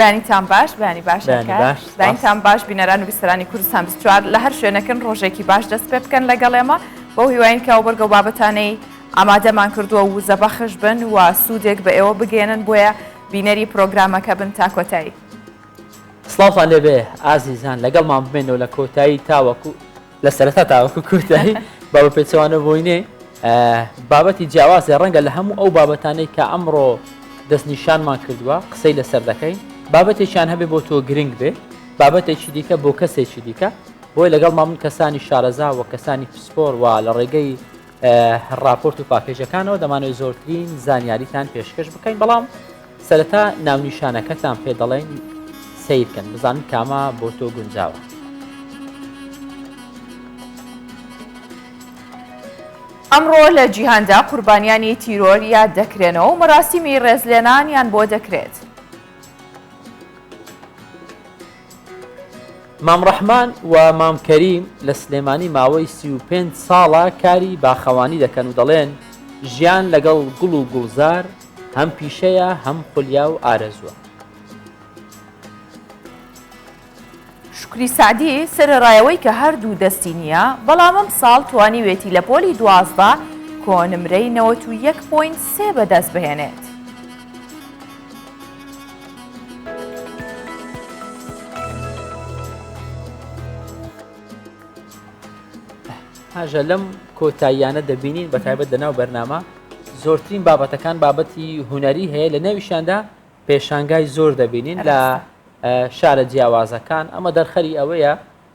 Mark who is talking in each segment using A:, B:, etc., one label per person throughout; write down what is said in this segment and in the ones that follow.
A: بانیتان باش بانی باشەکە بانیتان باش بینەران و بیسەرانی کوردستان 24 لە هەر شوێنەکەن ڕۆژێکی باش دەست پێ بکەن لەگەڵ ئێمە بۆ هیواین کە بەرگە و بابەتانەی ئامادەمان کردووە و زەبەخش بن و سوودێک بە ئێوە بگێنن بۆیە بینەری پرۆگرامەکە بن تا کۆتایی.
B: سڵاوتان لێبێ ئازیزان لەگەڵمان بمێنەوە لە کۆتایی تاوەکو لە سەرەتا تاوەکو کۆتایی بابە پێچەوانە بۆینێ بابەتی جیاوازە ڕەنگە لە هەموو ئەو بابەتانەی کە ئەمڕۆ دەستنیشانمان کردووە قسەی لەسەر دەکەین بابەتێکیان هەبێ بۆ تۆ گرنگ بێ بابەتێکی دیکە بۆ کەسێکی دیکە بۆی لەگەڵ مامون کەسانی شارەزا و کەسانی پسپۆر و لە ڕێگەی ڕاپۆرت و پاکێژەکانەوە دەمانوێت زۆرترین زانیاریتان پێشکەش بکەین بەڵام سەرەتا ناونیشانەکەتان پێ دەڵێن سیرکەن بزانن کامە بۆ تۆ گونجاوە.
A: ئەمڕۆ لە جیهاندا قوربانیانی تیرۆر یاد دەکرێنەوە و مەراسیمی ڕێزلێنانیان بۆ دەکرێت.
B: مام ڕەحمان و مام کەریم لە سلێمانی ماوەی 35 ساڵە کاری باخەوانی دەکەن و دەڵێن ژیان لەگەڵ گوڵ و گوڵزار هەم پیشەیە هەم خولیا و ئارەزووە.
A: شکری سعدی سەرڕایەوەی کە هەردوو دەستی نییە بەڵام ئەم ساڵ توانیوێتی لە پۆلی 12 کۆنمرەی 91.3 بەدەست بهێنێت.
B: هاژە لەم کۆتاییانە دەبینین بە تایبەت لەناو بەرنامە زۆرترین بابەتەکان بابەتی هوەری هەیە لە ناویشاندا پێشانگای زۆر دەبینین لە شارە جیاوازەکان ئەمە دەرخەری ئەوەیە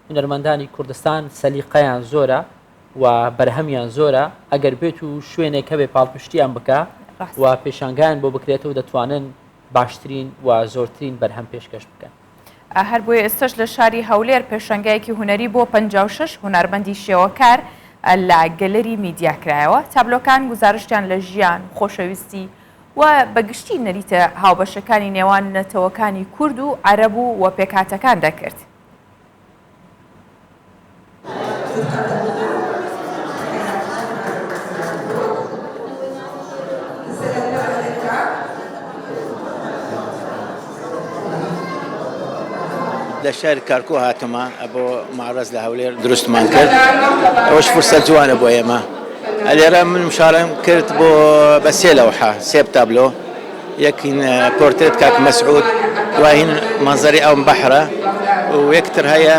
B: هونەرمەندانی کوردستان سەلیقەیان زۆرە و بەرهەمیان زۆرە ئەگەر بێت و شوێنێک هەبێ پاڵپشتیان بکە و پێشانگایان بۆ بکرێتەوە دەتوانن باشترین و زۆرترین بەرهەم پێشکەش بکەن.
A: هەر بۆیە ئێستش لە شاری هەولێر پێشەنگایەکی هوەری بۆ 56 هونەرمەندی شێوەکار لە گەلەری میدیاکرایەوە تابلۆکان گزارشتیان لە ژیان خۆشەویستی و بەگشتی نەریتە هاوبەشەکانی نێوان نەتەوەکانی کورد و عەرەب و پێکهاتەکان دەکرد.
C: لە شاری کارکۆ هاتمە بۆ معرەز لە هەولێر دروستمان کرد ئەوەش فرسەت جوانە بۆ ئێمە لێرە من مشارەم کرد بۆ بە سێ لەوحە سێ تابلۆ یەکین پۆرتێت کاک مەسعود دوایین مەنزەری ئەو بەحرە و یەکتر هەیە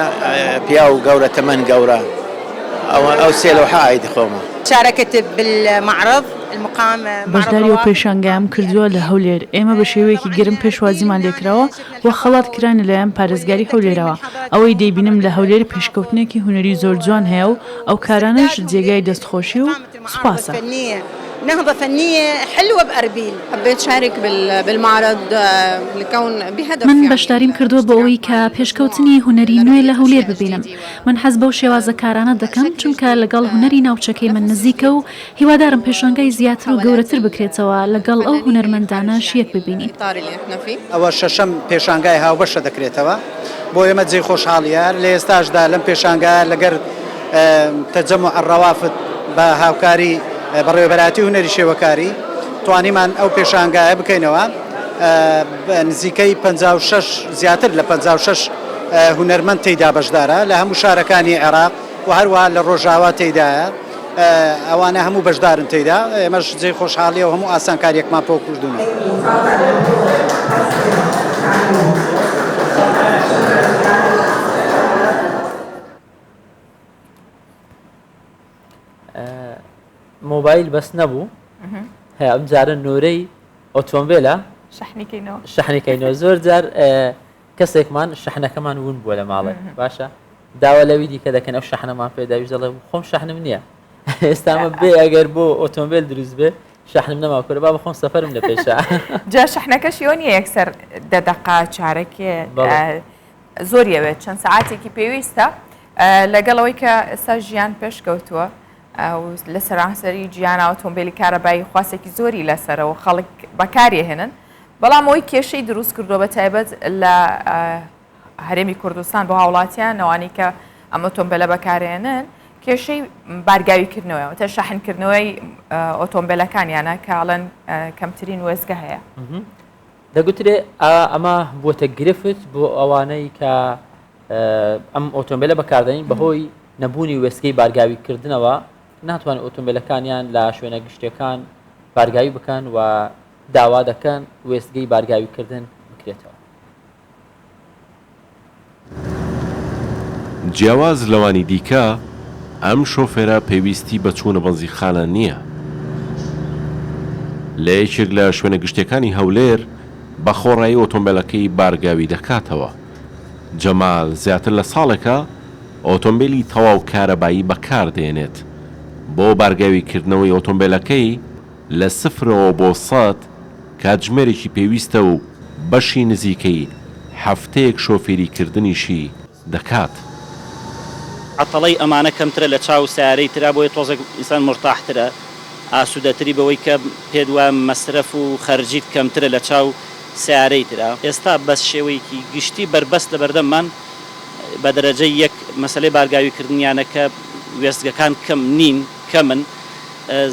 C: پیا و گەورە تەمەن گەورە ئەو سێ لەوحە ئایدی خۆمە.
D: شاركت بالمعرض المقام
E: بەشداری و پێشانگایان کردووە لە هەولێر ئێمە بە شێوەیەکی گرم پێشوازیمان لێکراوە و خەڵات کرانە لەلایەن پارێزگاری هەولێرەوە ئەوەی دەیبینم لە هەولێر پێشکەوتنێکی هوەری زۆر جوان هەیە و ئەو کارانش جێگای دەستخۆشی و سوپاسە.
D: نهضة فنية حلوة بأربيل.
F: حبيت شارك بالمعرض لكون بهدف
E: من بەشداریم کردووە بۆ ئەوەی کە پێشکەوتنی هوەری نوێ لە هەولێر ببینم. من حەز بەو شێوازەکارانە دەکەم چونکە لەگەڵ هوەری ناوچەکەی من نزیکە و هیوادارم پێشانگای زیاتر و گەورەتر بکرێتەوە لەگەڵ ئەو هوەرمەندانە شیەک ببینین.
G: ئەوە شەشەم پێشانگای هاوبەشە دەکرێتەوە بۆ ئێمە جێی خۆشحاڵیار لە ئێستاشدا لەم پێشانگای لەگەر تەجەمع الڕەوافد بە هاوکاری بەڕێوەبەراتی هوەری شێوەکاری توانیمان ئەو پێشانگایە بکەینەوە نزیکەی 56 زیاتر لە 56 هوەرمەند تێیدا بەشدارە لە هەموو شارەکانی عێراق و هەروەها لە ڕۆژاوا تێدایە ئەوانە هەموو بەشدارن تێیدا ئێمەش جێی خۆشحاڵی و هەموو ئاسانکاریەکمان بۆ کوردونە.
B: مۆبایل بەس نەبوو هەیە ئەم جارە نۆرەی ئۆتۆمبیلە شەحنەکەینەوە زۆر جار کەسێکمان شەحنەکەمان ون بووە لە ماڵێ باشە داوا لەوی دیکە دەکەن ئەو شەحنەمان پێداویش دەڵێ خۆم شەحنم نییە ئێستامە بێ ئەگەر بۆ ئۆتۆمبیل دروست بێ شەحنم نەماکورە با بەخۆم سەفەرم لە پێشە
A: جا شەحنەکەش یۆ نیە یەکسەر دەدەقا چارەکێ زۆریەوێت چەند سەعاتێکی پێویستە لەگەڵەوەی کە ئێستا ژیان پێشکەوتووە لە سەرانسەری گیانە ئۆتۆمبیلی کارەبایی خواسێکی زۆری لەسەرەوە خەڵک بەکاری هێنن بەڵام ئەوەی کێشەی دروست کردووە بە تایبەت لە هەرێمی کوردستان بۆ هاوڵاتیان ئەوانەی کە ئەم ئۆتۆمبیلە بەکارهێنن کێشەی بارگاویکردنەوەی وتە شەحنکردنەوەی ئۆتۆمبیلەکانیانە کە ئاڵەن کەمترین وێزگە هەیە.
B: دەگوترێ ئەمە بووەتە گرفت بۆ ئەوانەی کە ئەم ئۆتۆمبیلە بەکاردێنین بەهۆی نەبوونی وێستگەی بارگاویکردنەوە ناتوانن ئۆتۆمبیلەکانیان لە شوێنە گشتەکان بارگاوی بکەن و داوا دەکەن وێستگەی بارگاویکردن بکرێتەوە.
H: جیاواز لەوانی دیکە ئەم شۆفێرە پێویستی بە چوونە بەنزیخانە نییە. لە یەکێک لە شوێنە گشتەکانی هەولێر بە خۆڕایی ئۆتۆمبیلەکەی بارگاوی دەکاتەوە. جەمال زیاتر لە ساڵێکە ئۆتۆمبیلی تەواو کارەبایی بەکاردێنێت بۆ بارگاویکردنەوەی ئۆتۆمبیلەکەی لە 0 بۆ 100 کاتژمێرێکی پێویستە و بەشی نزیکەی هەفتەیەک شۆفێریکردنیشی دەکات.
I: عتەڵەی ئەمانە کەمترە لە چاو سیارەی ترا بۆیە تۆزێک ئینسان مرتاحترە، ئاسوودەتری بەوەی کە پێت وایە مەسرەف و خەرجیت کەمترە لە چاو سیارەی ترا. ئێستا بەس شێوەیەکی گشتی بربەست لە بەردەممان بە دەرەجەی یەک مەسەلەی بارگاویکردنیانە کە وێستگەکان کەم نین کەمن،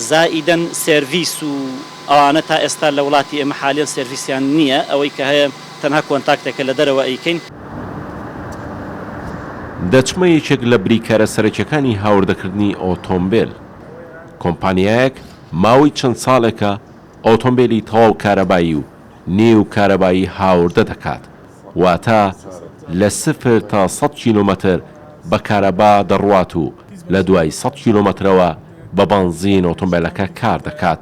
I: زائیدەن سێڤیس و ئەوانە تا ئێستا لە وڵاتی ئێمە حالیان سێڤیسیان نییە، ئەوەی کە هەیە تەنها کۆنتاکتێکە لە دەرەوە ئەیکەین.
H: دەچمە یەکێک لە بریکارە سەرەکیەکانی هاوردەکردنی ئۆتۆمبیل. کۆمپانیایەک ماوەی چەند ساڵێکە ئۆتۆمبیلی تەواو کارەبایی و نێو کارەبایی هاوردە دەکات، واتە لە 0 تا 100 کیلۆمەتر بە کارەبا دەڕوات و لە دوای 100 کیلۆمەترەوە بە بەنزین ئۆتۆمبیلەکە کار دەکات.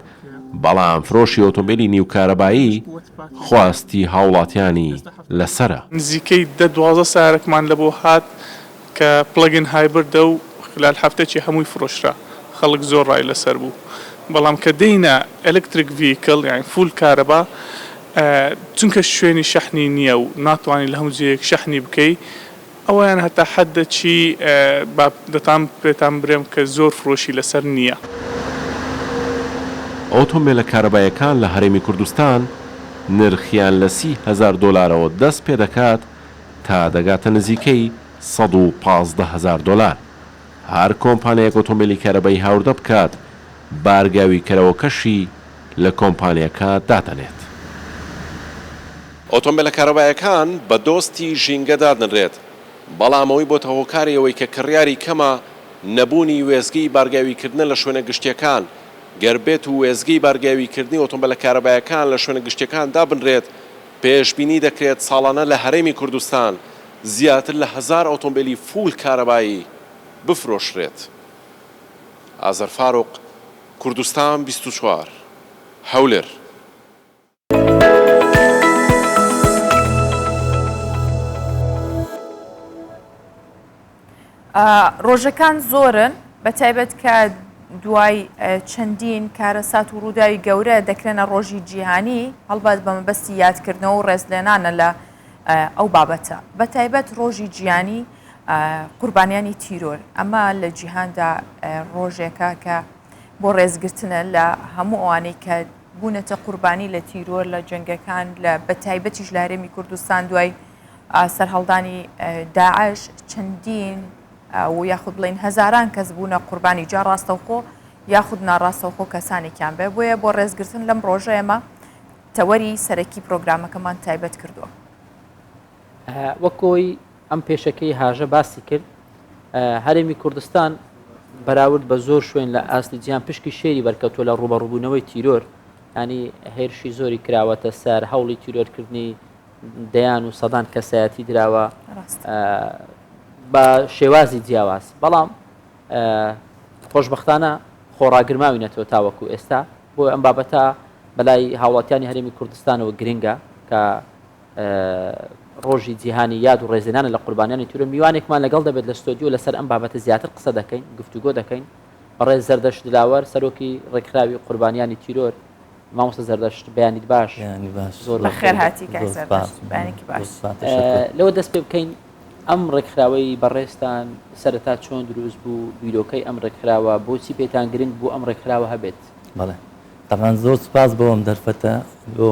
H: بەڵام فرۆشی ئۆتۆمبیلی نیو کارەبایی خواستی هاوڵاتیانی لەسرە.
J: نزیکەی 10-12 سیارێکمان لە بۆ هات کە پڵگن هایبردە و خلال هەفتەیەکی هەمووی فرۆشرا، خەڵک زۆر ڕای لەسەر بوو. بەڵام کە دێینە ئەلکتریک ڤیکڵ یان فول کارەبا، چونکە شوێنی شەحنی نییە و ناتوانانی لە هەموو جێیەک شەحنی بکەی، ئەویان هەتا حەدەچی دەتان پێتان برێم کە زۆر فرۆشی لەسەر نییە.
H: ئۆتۆمبیلە کارەبایەکان لە هەرێمی کوردستان نرخیان لە 30,000 دۆلارەوە دەست پێ دەکات تا دەگاتە نزیکەی 115,000 دۆلار. هەر کۆمپانیایەک ئۆتۆمبیلی کارەبایی هاوردە بکات بارگاوی کەرەوەکەشی لە کۆمپانیەکە دادەنێت. ئۆتۆمبیلە کارەبایەکان بە دۆستی ژینگە دادنرێت، بەڵامەوەی بۆ هۆکاریەوەی کە کڕیاری کەمە نەبوونی وێزگەی بارگاویکردن لە شوێنە گشتیەکان گەربێت و وێزگەی بارگاویکردنی ئۆتۆمبیلە کارەبایەکان لە شوێنە گشتیەکان دابنرێت. پێشبینی دەکرێت ساڵانە لە هەرێمی کوردستان زیاتر لە 1000 ئۆتۆمبیلی فول کارەبایی بفرۆشرێت. ئازەر فاروق، کوردستان 24 هەولێر.
A: ڕۆژەکان زۆرن، بە تایبەت کە دوای چەندین کارەسات و ڕووداوی گەورە دەکرێنە ڕۆژی جیهانی، هەڵبات بە مەبەستی یادکردنەوە و ڕێزلێنانە لە ئەو بابەتە. بە تایبەت ڕۆژی جیهانی قوربانیانی تیرۆر، ئەمە لە جیهاندا ڕۆژێکە کە بۆ ڕێزگرتنە لە هەموو ئەوانەی کە بوونەتە قوربانی لە تیرۆر لە جەنگەکان، لە بە تایبەتیش لە هەرێمی کوردستان دوای سەرهەڵدانی داعش چەندین و یاخود بڵین هەزاران کەس بوونە قوربانی جا ڕاستەوخۆ یاخود ناڕاستەوخۆ کەسانێکیان بێ. بۆیە بۆ ڕێزگرتن لەم ڕۆژە ئێمە تەوەری سەرەکی پرۆگرامەکەمان تایبەت کردووە.
B: وەکۆی ئەم پێشەکەی هاژە باسی کرد، هەرێمی کوردستان بەراورد بە زۆر شوێن لە ئاستی جیان پشکی شێری بەرکەوتووە لە ڕوبەڕووبوونەوەی تیرۆر، ینی هێرشی زۆری کراوەتە سەر هەوڵی تیرۆرکردنی دەیان و سەدان کەسایەتی دراوە بە شێوازی جیاواز. بەڵام خۆشبەختانە خۆڕاگرماوینەتەوە تاوەکو ئێستا، بۆ ئەم بابەتە بەلای هاوڵاتیانی هەرێمی کوردستانەوە گرنگە کە ڕۆژی جیهانی یاد و ڕێزێنانە لە قوربانیانی تیرۆر. میوانێکمان لەگەڵ دەبێت لە ستۆدیۆ لەسەر ئەم بابەتە زیاتر قسە دەکەین، گفتوگۆ دەکەین. بەڕێز زەردەشت دلاوەر سەرۆکی ڕێکخراوی قوربانیانی تیرۆر، مامۆستا زەردەشت بەیانیت باش،
A: زۆر بەخێر هاتی کاک زەردەشت، بەیانێکی باش.
B: لەوە دەست پێ بکەین ئەم ڕێکخراوەی بەڕێستان سەرەتا چۆن دروست بوو، بیرۆکەی ئەم ڕێکخراوە بۆچی پێتان گرنگ بوو ئەم ڕێکخراوە هەبێت؟
K: بەڵێ تەمان زۆر سپاس بۆ ئەم دەرفەتە بۆ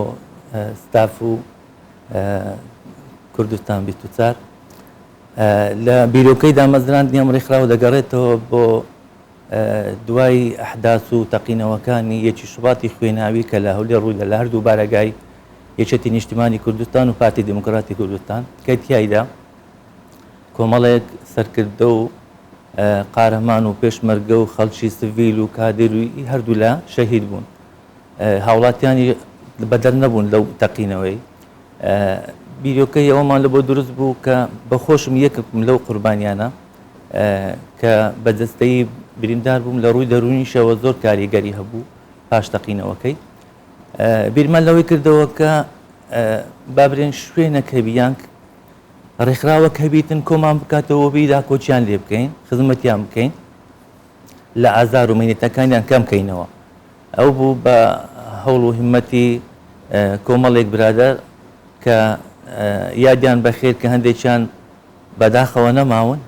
K: ستاف و کوردستان 24 لە بیرۆکەی دامەزراندنی ئەم ڕێکخراوە دەگەڕێتەوە بۆ دوای ئەحداث و تەقینەوەکانی 1 شوباتی خوێناوی کە لە هەولێر ڕوویدا لە هەردوو بارەگای یەکێتی نیشتیمانی کوردستان و پارتی دموکراتی کوردستان کە تیایدا کۆمەڵێک سەرکردە و قارەمان و پێشمەرگە و خەڵکی سڤیل و کادێروی هەردوو لە شەهید بوون هاوڵاتیانی بەدەر نەبوون لەو تەقینەوەی بیرۆکەی ئەوەمان لە بۆ دروست بوو کە بەخۆشم یەکم لەو قوربانیانە کە بەدەستەی بریندار بووم لە ڕووی دەرونیشەوە زۆر کاریگەری هەبوو پاش تەقینەوەکەی بیرمان لەوەی کردەوە کە بابرێن شوێنە کەبییان ڕێکخراوە کەبیتن کۆمان بکاتەوە بیدا کۆچیان لێ بکەین خزمەتیان بکەین لە ئازار و مینێتەکانیان کەم بکەینەوە ئەو بوو بە هەوڵ و هیمەتی کۆمەڵێک برادەر کە یادیان بەخێر کە هەندێکیان بەداخەوە نەماون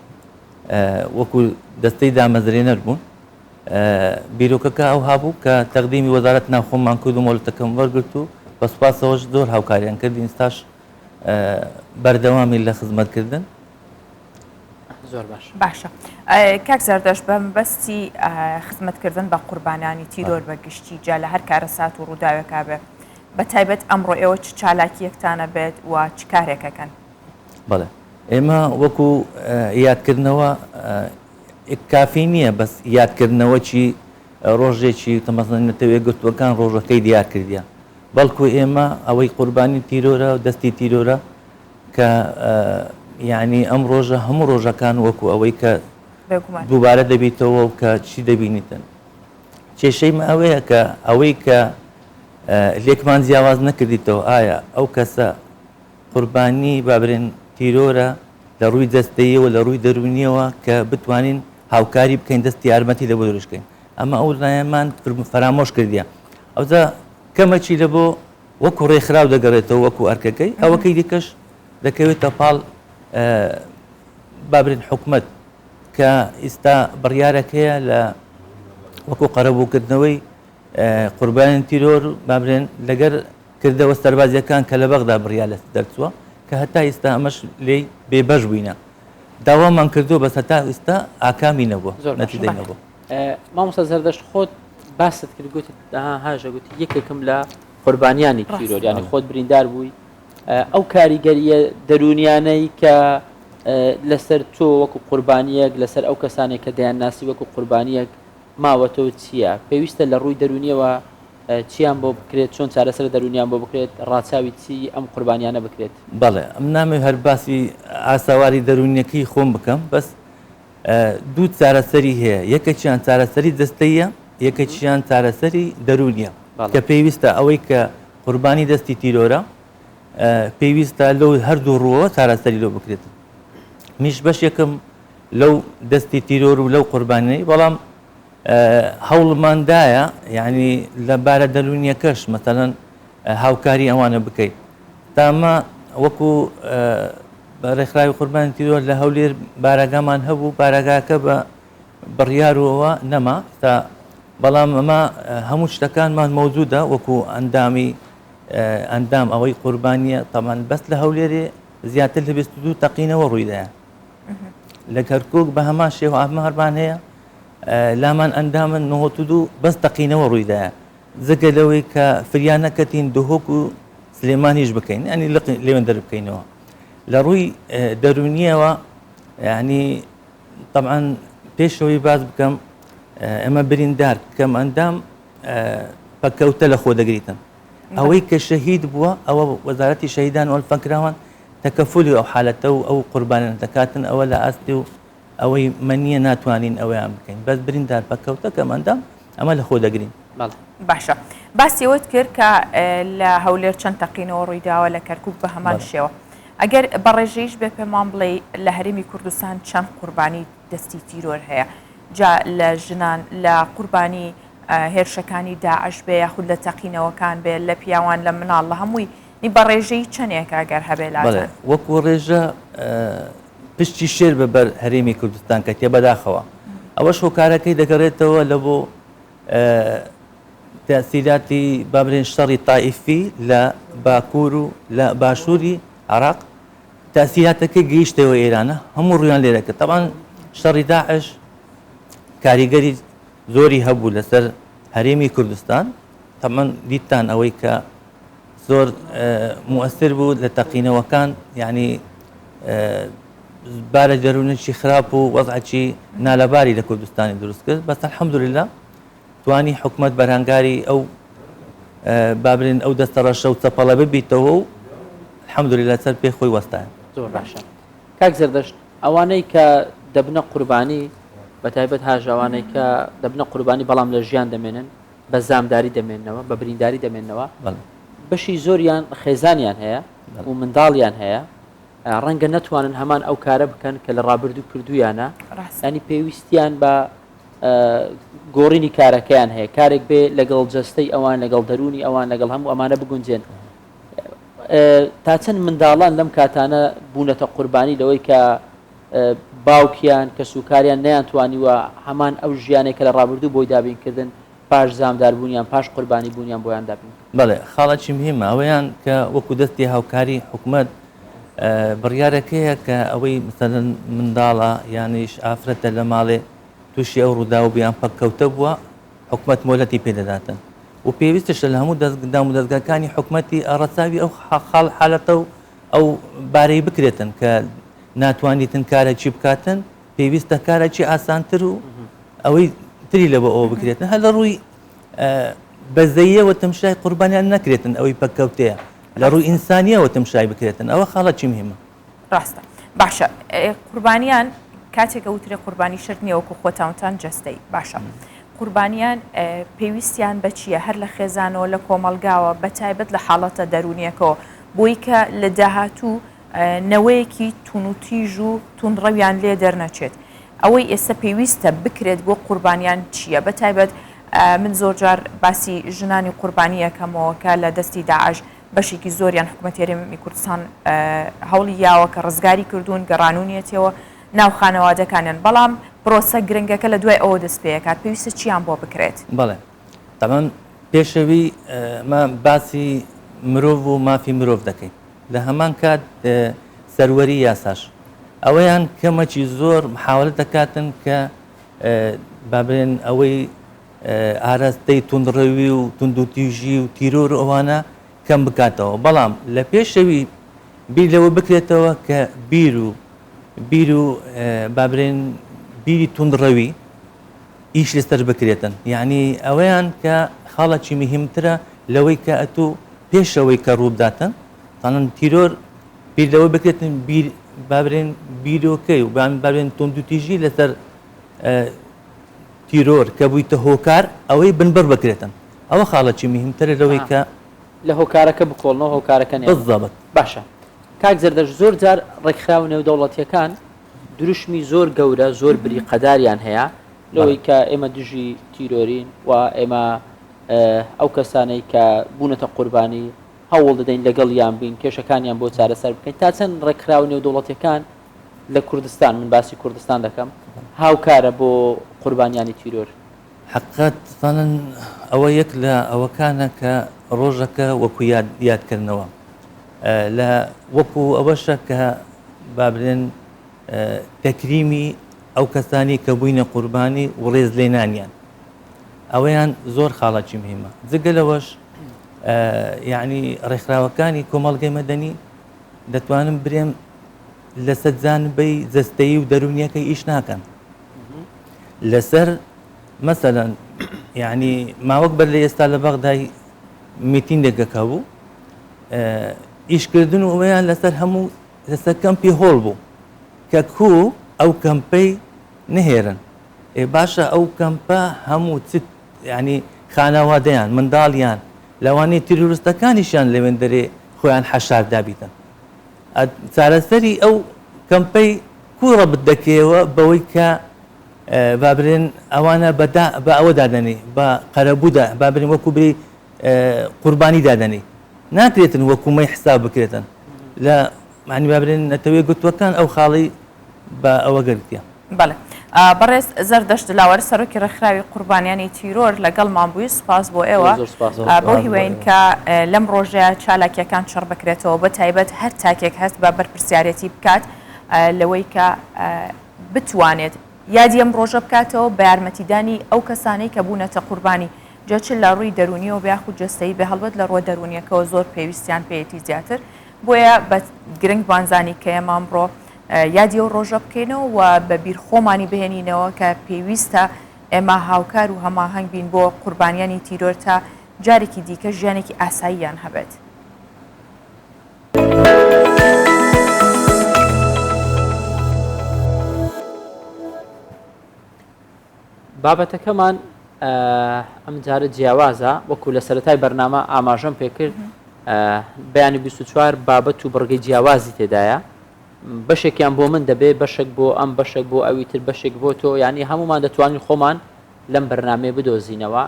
K: وەکو دەستەی دامەزرێنەر بوون بیرۆکەکە ئەو هابوو کە تەقدیمی وەزارەت ناوخۆمان کرد و مۆڵەتەکەم وەرگرت و بەسپاسەوەش زۆر هاوکاریان کردین ئێستاش بەردەوامی لە خزمەتکردن
B: زۆر باش
A: باشە کاک زەردەش بە مەبەستی خزمەتکردن بە قوربانانی تیرۆر بەگشتی جا لە هەر کارە سات و ڕووداوێکا بێ بە تایبەت ئەمڕۆ ئێوە چ چالاکیەکتانە بێت و چ کارێکەکەن
K: بەڵێ ئێمە وەکو یادکردنەوە کافی نییە بەس یادکردنەوە چی ڕۆژێکی تەمەزن نەتەوێت گرتوەکان ڕۆژەکەی دیار کردیان بەڵکو ئێمە ئەوەی قوربانی تیرۆرە و دەستی تیرۆرە کە یعنی ئەم ڕۆژە هەموو ڕۆژەکان وەکو ئەوەی کە دووبارە دەبیتەوە و کە چی دەبینیتن کێشەیمە ئەوەیە کە ئەوەی کە لێکمان جیاواز نەکردیتەوە ئایا ئەو کەسە قوربانی بابرێن تیرۆرە لە ڕووی دەستەیەوە لە ڕووی دەرونیەوە کە بتوانین هاوکاری بکەین دەستی یارمەتی لە بۆ دروستکەین ئەمە ئەو لایەمان فەرامۆش کردیە ئەوجا کەمەچی لە بۆ وەکو ڕێکخراو دەگەڕێتەوە وەکو ئەرکەکەی ئەوەکەی دیکەش دەکەوێتە پاڵ بابرێن حکومەت کە ئێستا بڕیارەکەیە لە وەکو قەرەبووکردنەوەی قوربانیان تیرۆر بابرێن لەگەر کردەوە سەربازیەکان کە لە بەغدا بڕیار لە دەرچووە کە هەتا ئێستا ئەمەش لێی بێبەش بووینە داوامان کردو بەس هەتا ئێستا ئاکامی نەبووە نەتیجەی نەبووە
B: مامۆستا زەردەشت خۆت باست کرد گوتی هاژە گوتی یەکێکم لە قوربانیانی تیرۆر یعنی خۆت بریندار بووی ئەو کاریگەریە دەرونیانەی کە لەسەر تۆ وەکو قوربانیەک لەسەر ئەو کەسانێک کە دەیان ناسی وەکو قوربانیەک ماوەتەوە چییە پێویستە لە ڕووی دەرونیەوە چیان بۆ بکرێت چۆن چارەسەر دەرونیان بۆ بکرێت ڕاچاوی چی ئەم قوربانیانە بکرێت
K: بەڵێ ئەم نامەوێت هەر باسی ئاساواری دەرونیەکەی خۆم بکەم بەس دوو چارەسەری هەیە یەکێکیان چارەسەری دەستەیە یەکێکیان چارەسەری دەرونیە کە پێویستە ئەوەی کە قوربانی دەستی تیرۆرە پێویستە لەو هەردوو ڕووەوە چارەسەری لەو بکرێت میش بەش یەکەم لەو دەستی تیرۆر و لەو قوربانیەی بەڵام هەوڵماندایە یعنی لە بارە دەرونیەکەش مەسەڵەن هاوکاری ئەوانە بکەیت تامە وەکو ڕێکخراوی قوربانی تیرۆر لە هەولێر بارەگامان هەبوو بارەگاکە بە بڕیارەوە نەما تا بەڵام ئەمە هەموو شتەکانمان مەوجودە وەکو ئەندام ئەوەی قوربانیە تەمان بەس لە هەولێرێ زیاتر لە 22 تەقینەوە ڕوویدایە لە کەرکووک بە هەمان شێوە ئەمە هەربان هەیە لامان ئەندامن 92 بەس تەقینەوە ڕوویدایە جگە لەوەی کە فریان نەکەتین دهۆک و سلێمانیش بکەین ئەنی لێوێن دەربکەینەوە لە ڕووی دەرونیەوە یعنی طبعاً پێشەوەی باز بکەم ئەمە بریندار کەم ئەندام پەکەوتە لە خۆ دەگریتن ئەوەی کە شەهید بووە ئەوە وەزارەتی شەهیدان وەڵفەکراوان تەکەفولی ئەو حالەتە و ئەو قوربانیان دەکاتن ئەوە لە ئاستی و ئەوەی منیە ناتوانین ئەوەیان بکەین بەس بریندار پەکەوتە کەم ئەندام ئەمە لە خۆ دەگرین
A: باشە باسی ئەوت کرد کە لە هەولێر چەند تەقینەوە ڕوویداوە لە کەرکووک بە هەمان شێوە ئەگەر بەڕێژەیش بێ پێمان بڵێ لە هەرێمی کوردستان چەند قوربانی دەستی تیرۆر هەیە جا لە ژنان لە قوربانی هێرشەکانی داعش بێ یاخود لە تەقینەوەکان بێ لە پیاوان لە مناڵ لە هەمووی بە ڕێژەی چەندێک ئەگەر هەبێ لاتە
K: وەکو ڕێژە پشتی شێر بەبەر هەرێمی کوردستان کە تێ بەداخەوە ئەوەش هۆکارەکەی دەگەڕێتەوە لە بۆ تەسیراتی بابرێن شەڕی تائیفی لە باکوور و لە باشووری عراق تەسیراتەکەی گەیشتەوە ئێرانە هەموو ڕویان لێرەکە تەبان شەڕی داعش کاریگەری زۆری هەبوو لەسەر هەرێمی کوردستان تەمان دیتان ئەوەی کە زۆر مؤثر بوو لە تەقینەوەکان یعنی بارە دەروونێکی خراپ و وەضعی نالەباری لە کوردستانی دروست کرد بەس الحەمدولله توانی حکومەت بەرهەنگاری ئەو بابرین ئەو دەستە ڕەشە و چەپەڵە ببیتەوە و الحەمدولله سەر پێ خۆی وەستایە.
B: زۆر باشە. کاک زەردەشت ئەوانەی کە دەبنە قوربانی بەتایبەت هاژەوانەی کە دەبنە قوربانی بەڵام لە ژیان دەمێنن بە زامداری دەمێننەوە بە برینداری دەمێننەوە بەشی زۆریان خێزانیان هەیە و منداڵیان هەیە ڕەنگە نەتوانن هەمان ئەو کارە بکەن کە لە ڕابردوو کردویانە ینی پێویستیان بە گۆڕینی کارەکەیان هەیە کارێک بێ لەگەڵ جەستەی ئەوان لەگەڵ دەرونی ئەوان لەگەڵ هەموو ئەمانە بگونجێن تا چەند منداڵان لەم کاتانە بوونەتە قوربانی لەوەی کە باوکیان کە سوکاریان نەیانتوانیوە هەمان ئەو ژیانێک کە لە ڕابردوو بۆی دابینکردن پاش زامداربوونیان پاش قوربانی بوونیان بۆیان دابین.
K: بەڵێ خاڵەکی مهمە ئەوەیان کە وەکو دەستی هاوکاری حکومەت بڕیارەکەیە کە ئەوەی مثلەن منداڵە یانیش ئافرەتە لە ماڵێ تووشی ئەو ڕوودا و بیان پەککەوتە بووە حکومەت مۆلەتی پێدەداتن و پێویستیشە لە هەموو دەستگدام و دەستگاکانی حکومەتی ئەڕەساوی ئەو حالەتە و ئەو بارەی بکرێتن کە ناتوانیتن کارێکی بکاتن پێویستە کارێکی ئاسانتر و ئەوەی تری لە بە ئەوە بکرێتن هەر لە ڕووی بەزەیەوە تەمشای قوربانیان نەکرێتن ئەوەی پەککەوتەیە لە ڕووی ئینسانیەوە تەمشای بکرێتن ئەوە خاڵەکی مهمە.
A: ڕاستە باشە قوربانیان کاتێکە وترێ قوربانی شرت نییە وەکو خۆتانتان جەستەی باشە قوربانیان پێویستیان بە چییە هەر لە خێزانەوە لە کۆمەلگاوە بە تایبەت لە حاڵەتە دەرونیەکەوە بۆی کە لە داهاتوو نەوەیەکی تونوتیژ و تونڕەویان لێ دەرنەچێت ئەوەی ئێستا پێویستە بکرێت بۆ قوربانیان چییە بە تایبەت من زۆر جار باسی ژنانی قوربانی یەکەمەوە کە لە دەستی داعش بەشێکی زۆریان حکوومەت هێرێمی کوردستان هەوڵی یاوە کە ڕزگاری کردوون گەڕانونیەتەوە ناو خانەوادەکانیان بەڵام پرۆسە گرنگەکە لە دوای ئەوە دەست پێکات پێویستە چیان بۆ بکرێت.
K: بەڵێ تەمام پێشەوی باسی مرۆڤ و مافی مرۆڤ دەکەین لە هەمان کات سەروەری یاساش ئەوەیان کەمەکی زۆر محاولە دەکاتن کە بابرێن ئەوەی ئاراستەی توندڕەوی و توندوتیژی و تیرۆر ئەوانە کەم بکاتەوە بەڵام لە پێشەوی بیر لەوە بکرێتەوە کە بیر و بابرێن بیری توندڕەوی ئیش لەسەر بکرێتن یعنی ئەوەیان کە خاڵەکی مهمترە لەوەی کە ئەتوو پێشەوەی کە ڕووداتن تاەن تیرۆر بیر لەوە بکرێتن بابرێن بیرۆکەی و بابرێن توندوتیژی لەسەر تیرۆر کە بوویتە هۆکار ئەوەی بنبەر بکرێتن ئەوە خاڵەکی مهمترە لەوەی کە
B: لە هۆکارەکە بکۆڵنەوە هۆکارەکە
K: بەڵزابەت
B: باشە کاک زەردەش زۆر جار ڕێکخراو نێودەوڵەتیەکان دروشمی زۆر گەورە زۆر بریقەداریان هەیە لەوەی کە ئێمە دژی تیرۆرین و ئێمە ئەو کەسانەی کە بوونەتە قوربانی هەوڵ دەدەین لەگەڵیان بین کێشەکانیان بۆ چارەسەر بکەین تا چەند ڕێکخراو نێودەوڵەتیەکان لە کوردستان من باسی کوردستان دەکەم هاوکارە بۆ قوربانیانی تیرۆر
K: حقیقەت ئەوە یەک لە ئەوەکانە کە ڕۆژەکە وەکو یادکردنەوە لە وەکو ئەوەشە کە بابرێن تەکریمی ئەو کەسانی کە بووینە قوربانی و ڕێز لێنانیان ئەوەیان زۆر خاڵەکی مهمە جگە لەوەش یعنی ڕێکخراوەکانی کۆمەڵگەی مەدەنی دەتوانم برێم لە سەرجانبەی جەستەیی و دەرونیەکەی ئیش ناکەن لەسەر مەسەلەن یعنی ماوەک بەر لە ئێستا لە بەغدای میتینگێکەکە بوو ئیشکردن و ئەوەیان لەسەر هەموو لەسەر کەمپی هۆڵ بوو کە کوو ئەو کەمپەی نهێرن باشە ئەو کەمپە هەموو چت ینی خانەوادەیان منداڵیان لەوانەیە تیرۆریستەکانیشیان لەوێن دەرێ خۆیان حەشار دابیتن چارەسەری ئەو کەمپەی کوو ڕەبت دەکەوە بەوەی کە بابرێن ئەوانە بە ئەوە دادەنێ بە قەرەبوودا بابرێن وەکو بری قوربانی دادەنێ ناکرێتن وەکومەی حساب بکرێتن لە معنی بابرێن نەتەوەی گوتوەکان ئەو خاڵی بە ئەوە گرتیە.
A: بەڵێ بەڕێز زەردەشت لاوەر سەرۆکی ڕێکخراوی قوربانیانی تیرۆر لەگەڵمان بووی سپاس بۆ ئێوە بۆ هیوەین کە لەم ڕۆژەیە چالاکیەکان شەڕ بکرێتەوە بە تایبەت هەر تاکێک هەست بە بەرپرسیارەتی بکات لەوەی کە بتوانێت یادی ئەم ڕۆژە بکاتەوە بە یارمەتیدانی ئەو کەسانەی کە بوونەتە قوربانی جاچ لە ڕووی دەرونی و بیاخود جستەی بە هەڵبەت لە ڕۆ دەرونیەکەەوە زۆر پێویستیان پێێتی زیاتر بۆیە بە گرنگ بانزانی کە ئێمە ئەمڕۆ یادی ئەو ڕۆژە بکەینەوە و بە بیر خۆمانی بهێنینەوە کە پێویستە ئێمە هاوکار و هەماهەنگ بین بۆ قوربانیانی تیرۆر تا جارێکی دیکە ژیانێکی ئاساییان هەبێت.
B: بابەتەکەمان ئەم جارە جیاوازە وەکو لە سەرەتای بەرنامە ئاماژەم پێکرد بەیانی 24 بابەت و بڕگەی جیاوازی تێدایە بەشێکیان بۆ من دەبێ بەشێک بۆ ئەم بەشێک بۆ ئەوی تر بەشێک بۆ تۆ ینی هەمومان دەتوانین خۆمان لەم بەرنامێ بدۆزینەوە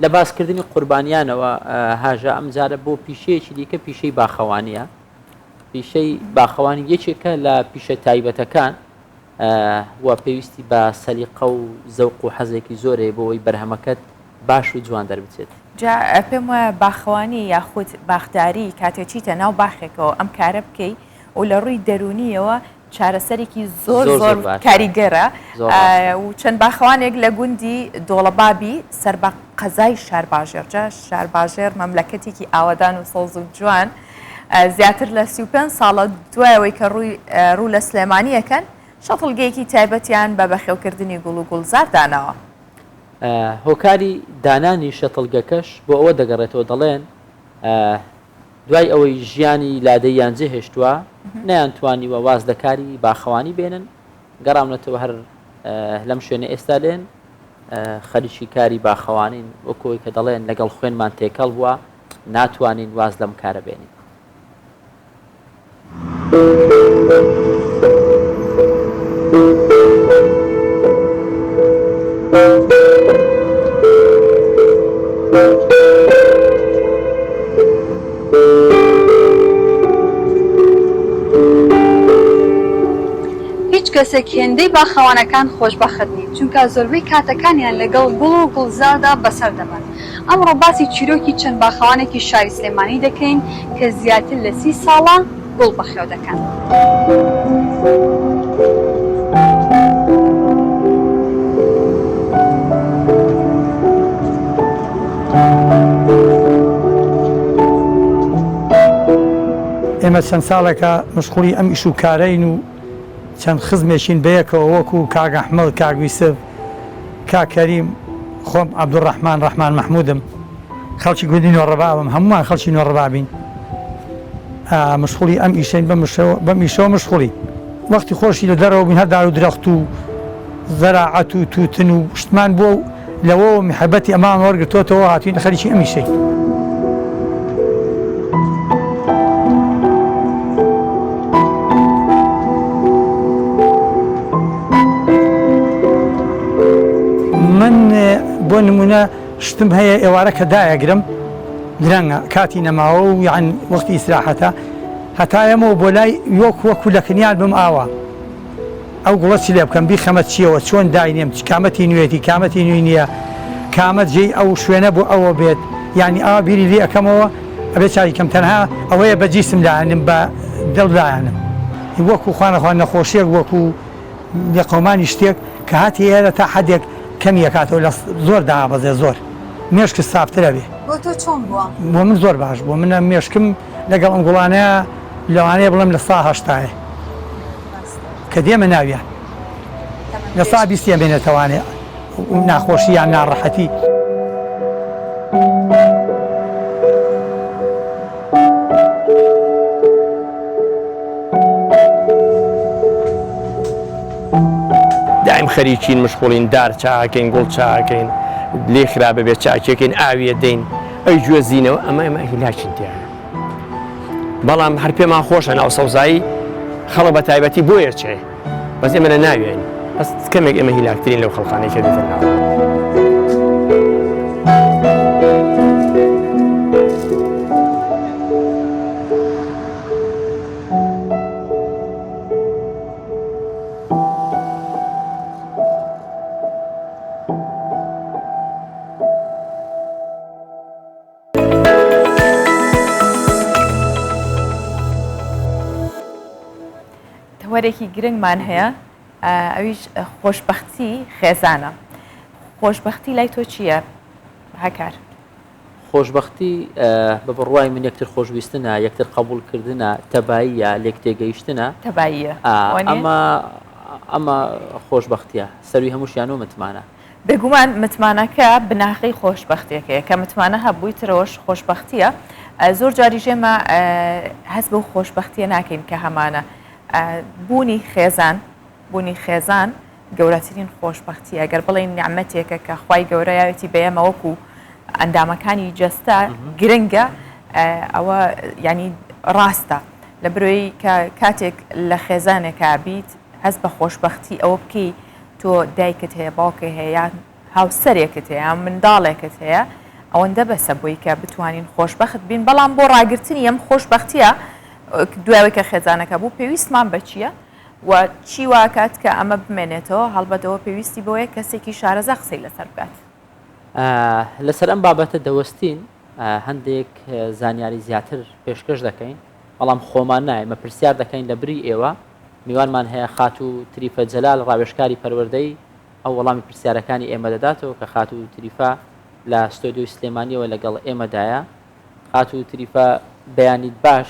B: لە باسکردنی قوربانیانەوە هاژە ئەم جارە بۆ پیشەیەکی دیکە پیشەی باخەوانیە پیشەی باخەوانی یەکێکە لە پیشە تایبەتەکان و پێویستی بە سەلیقە و زەوق و حەزێکی زۆرێ بۆەوەی بەرهەمەکەت باش و جوان دەربچێت.
A: جا پێم وایە باخەوانی یاخود باخداری کاتێکیتە ناو باخێکەوە ئەم کارە بکەی و لە ڕووی دەرونیەوە چارەسەرێکی زۆر زۆر کاریگەرە و چەند باخەوانێک لە گوندی دۆڵەبابی سەر بە قەزای شارباژێر جا شارباژێر مەملەکەتێکی ئاوادان و سەوز و جوان زیاتر لە 35 ساڵە دوایەوەی کە ڕوو لە سلێمانیەکەن شەتڵگەیەکی تایبەتیان بە بەخێوکردنی گوڵ و گوڵزار داناوە.
B: هۆکاری دانانی شەتڵگەکەش بۆ ئەوە دەگەڕێتەوە دەڵێن دوای ئەوەی ژیانی لادەیان جێهێشتووە نەیانتوانی وە وازدەکاری باخەوانی بێنن گەڕامنەتەوە هەر لەم شوێنە ئێستا لێن خەریکی کاری باخەوانین وەکۆی کە دەڵێن لەگەڵ خوێنمان تێکەڵ بووە ناتوانین واز لەم کارە بێنین.
L: هیچ کەسێک هێندەی باخەوانەکان خۆشبەخت نین چونکە زۆربەی کاتەکانیان لەگەڵ گوڵ و گوڵزاردا بەسەر دەبن. ئەمڕۆ باسی چیرۆکی چەند باخەوانێکی شاری سلێمانی دەکەین کە زیاتر لە 30 ساڵە گوڵ بەخێو دەکەن.
M: ئێمە چەند ساڵێکە مشغوڵی ئەم ئیش و کارەین و چەند خزمێکین بەیەکەوە وەکو کاک ئەحمەد کاک یوسف کاک کەریم خۆم عەبدوڕەحمان ڕەحمان مەحموودم خەڵکی گوندی نۆڕەبابم هەمومان خەڵکی نۆڕەبابین مشغوڵی ئەم ئیشین بەم ئیشەوە مشغوڵی وەختی خۆشی لە دەرەوە بووین هەر دار و درەخت و زەراعەت و تووتن و شتمان بۆ لەوە محەبەتی ئەمان وەرگرتوتەوە هاتوین خەریکی ئەم ئیشەی. من بۆ نمونە شتم هەیە ئێوارە کە دایەگرم درەنگە کاتی نەماوە و یان وەختی ئیسراحەتە هەتایەمەوە بۆ لای وەکو لە کنیان بم ئاوە ئەو گوڵەتی لێ بکەم بیخەمە چیەوە چۆن داینێم کامەتی نوێتی کامەتی نوێی نییە کامەت جێی ئەو شوێنە بۆ ئەوە بێت ینی ئاوا بیری لێ ئەەکەمەوە ئەبێ چاوی کەم تەنها ئەوەیە بە جیسم دایانم بە دڵدایانم وەکو خوانەخوان نەخۆشیێک وەکو لە قەومانی شتێک کە هاتی ئێرە تا حەدێک کەمی یەکاتەوە لە زۆر دابەزێ زۆر مێشک سافترە بێ.
L: بۆ تۆ چۆن بووە؟
M: بۆ من زۆر باش بووە منە مێشکم لەگەڵ ئەم گوڵانەیە لەوانەیە بڵێم لە 180 کە دێمە ناویان لە 120 بێنێتەوانێ ناخۆشی یان ناڕەحەتی.
N: دائم خەریکین مشغوڵین دار چاکەین گوڵ چاکەین لێ خراپە بێت چاکێکین ئاویە دەین ئەی گوێزینەوە ئەمە هیلاکین تیانە بەڵام هەر پێمان خۆشە ناو سەوزایی خەڵک بە تایبەتی بۆیە چێ بەس ئێمە لە ناوێن بەس کەمێک ئێمە هیلاکترین لەو خەڵخانەی کە دێتە ناو.
A: وەرێکی گرنگمان هەیە ئەویش خۆشببختی خێزانە. خۆشببختی لای تۆ چییە؟ هەکار
B: خۆشببختی بە بڕوای من یەکتر خۆشویستنە یەکتر قبولکردنە تەباییە لێک تێگەیشتنە
A: تەباییە
B: ئەمە خۆشببختیە سەروی هەمووشیان و متمانە
A: بێگومان متمانەکە بناغی خۆشببختیەکەیە کە متمانە هەبوویترەوەش خۆشببختیە زۆر جاری ژێمە هەست بەو خۆشببختیە ناکەین کە هەمانە بوونی خێزان گەورەترین خۆشببختیە گەر بڵێن نیعمەتێکە کە خوای گەورەیەتی بەیەمەوەکو ئەندامەکانی جەستە گرنگە ئەوە ینی ڕاستە لە برۆی کە کاتێک لە خێزانێکە بیت هەست بە خۆشببختی ئەوە بکەی تۆ دایکت هەیە باوکە هەیە هاوسەرێکت هەیە منداڵێکت هەیە ئەوەندە بەسە بۆی کە بتوانین خۆشببخت بین بەڵام بۆ ڕاگررتنی ئەم خۆشببختیە دوایەوەی کە خێزانەکە بوو پێویستمان بە چییە و چی واکات کە ئەمە بمێنێتەوە هەڵبەتەوە پێویستی بۆیە کەسێکی شارەزا قسەی لەسەر بکات
B: لەسەر ئەم بابەتە دەوەستین هەندێک زانیاری زیاتر پێشکەش دەکەین بەڵام خۆمان نایە مە پرسیار دەکەین لە بری ئێوە میوانمان هەیە خات و تریفە جەلال ڕاوێژکاری پەروەردەی ئەو وەڵامی پرسیارەکانی ئێمە دەداتەوە کە خات و تریفە لە ستۆدیۆی سلێمانیەوە لەگەڵ ئێمەدایە خات و تریفە بەیانیت باش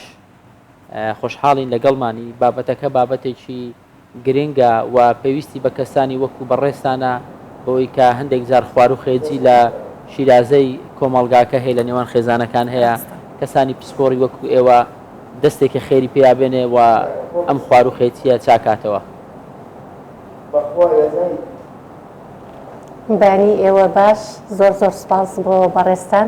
B: خۆشحاڵین لەگەڵمانی بابەتەکە بابەتێکی گرنگە و پێویستی بە کەسانی وەکو بەڕێستانە بۆی کە هەندێک جار خوار و خێجی لە شیرازەی کۆمەڵگاکە هەیە لە نێوان خێزانەکان هەیە کەسانی پسپۆری وەکو ئێوە دەستێکی خێری پێیابێنێ و ئەم خوار و خێتیە چاکاتەوە
O: بانی ئێوە باش زۆر سپاس بۆ بەڕێستان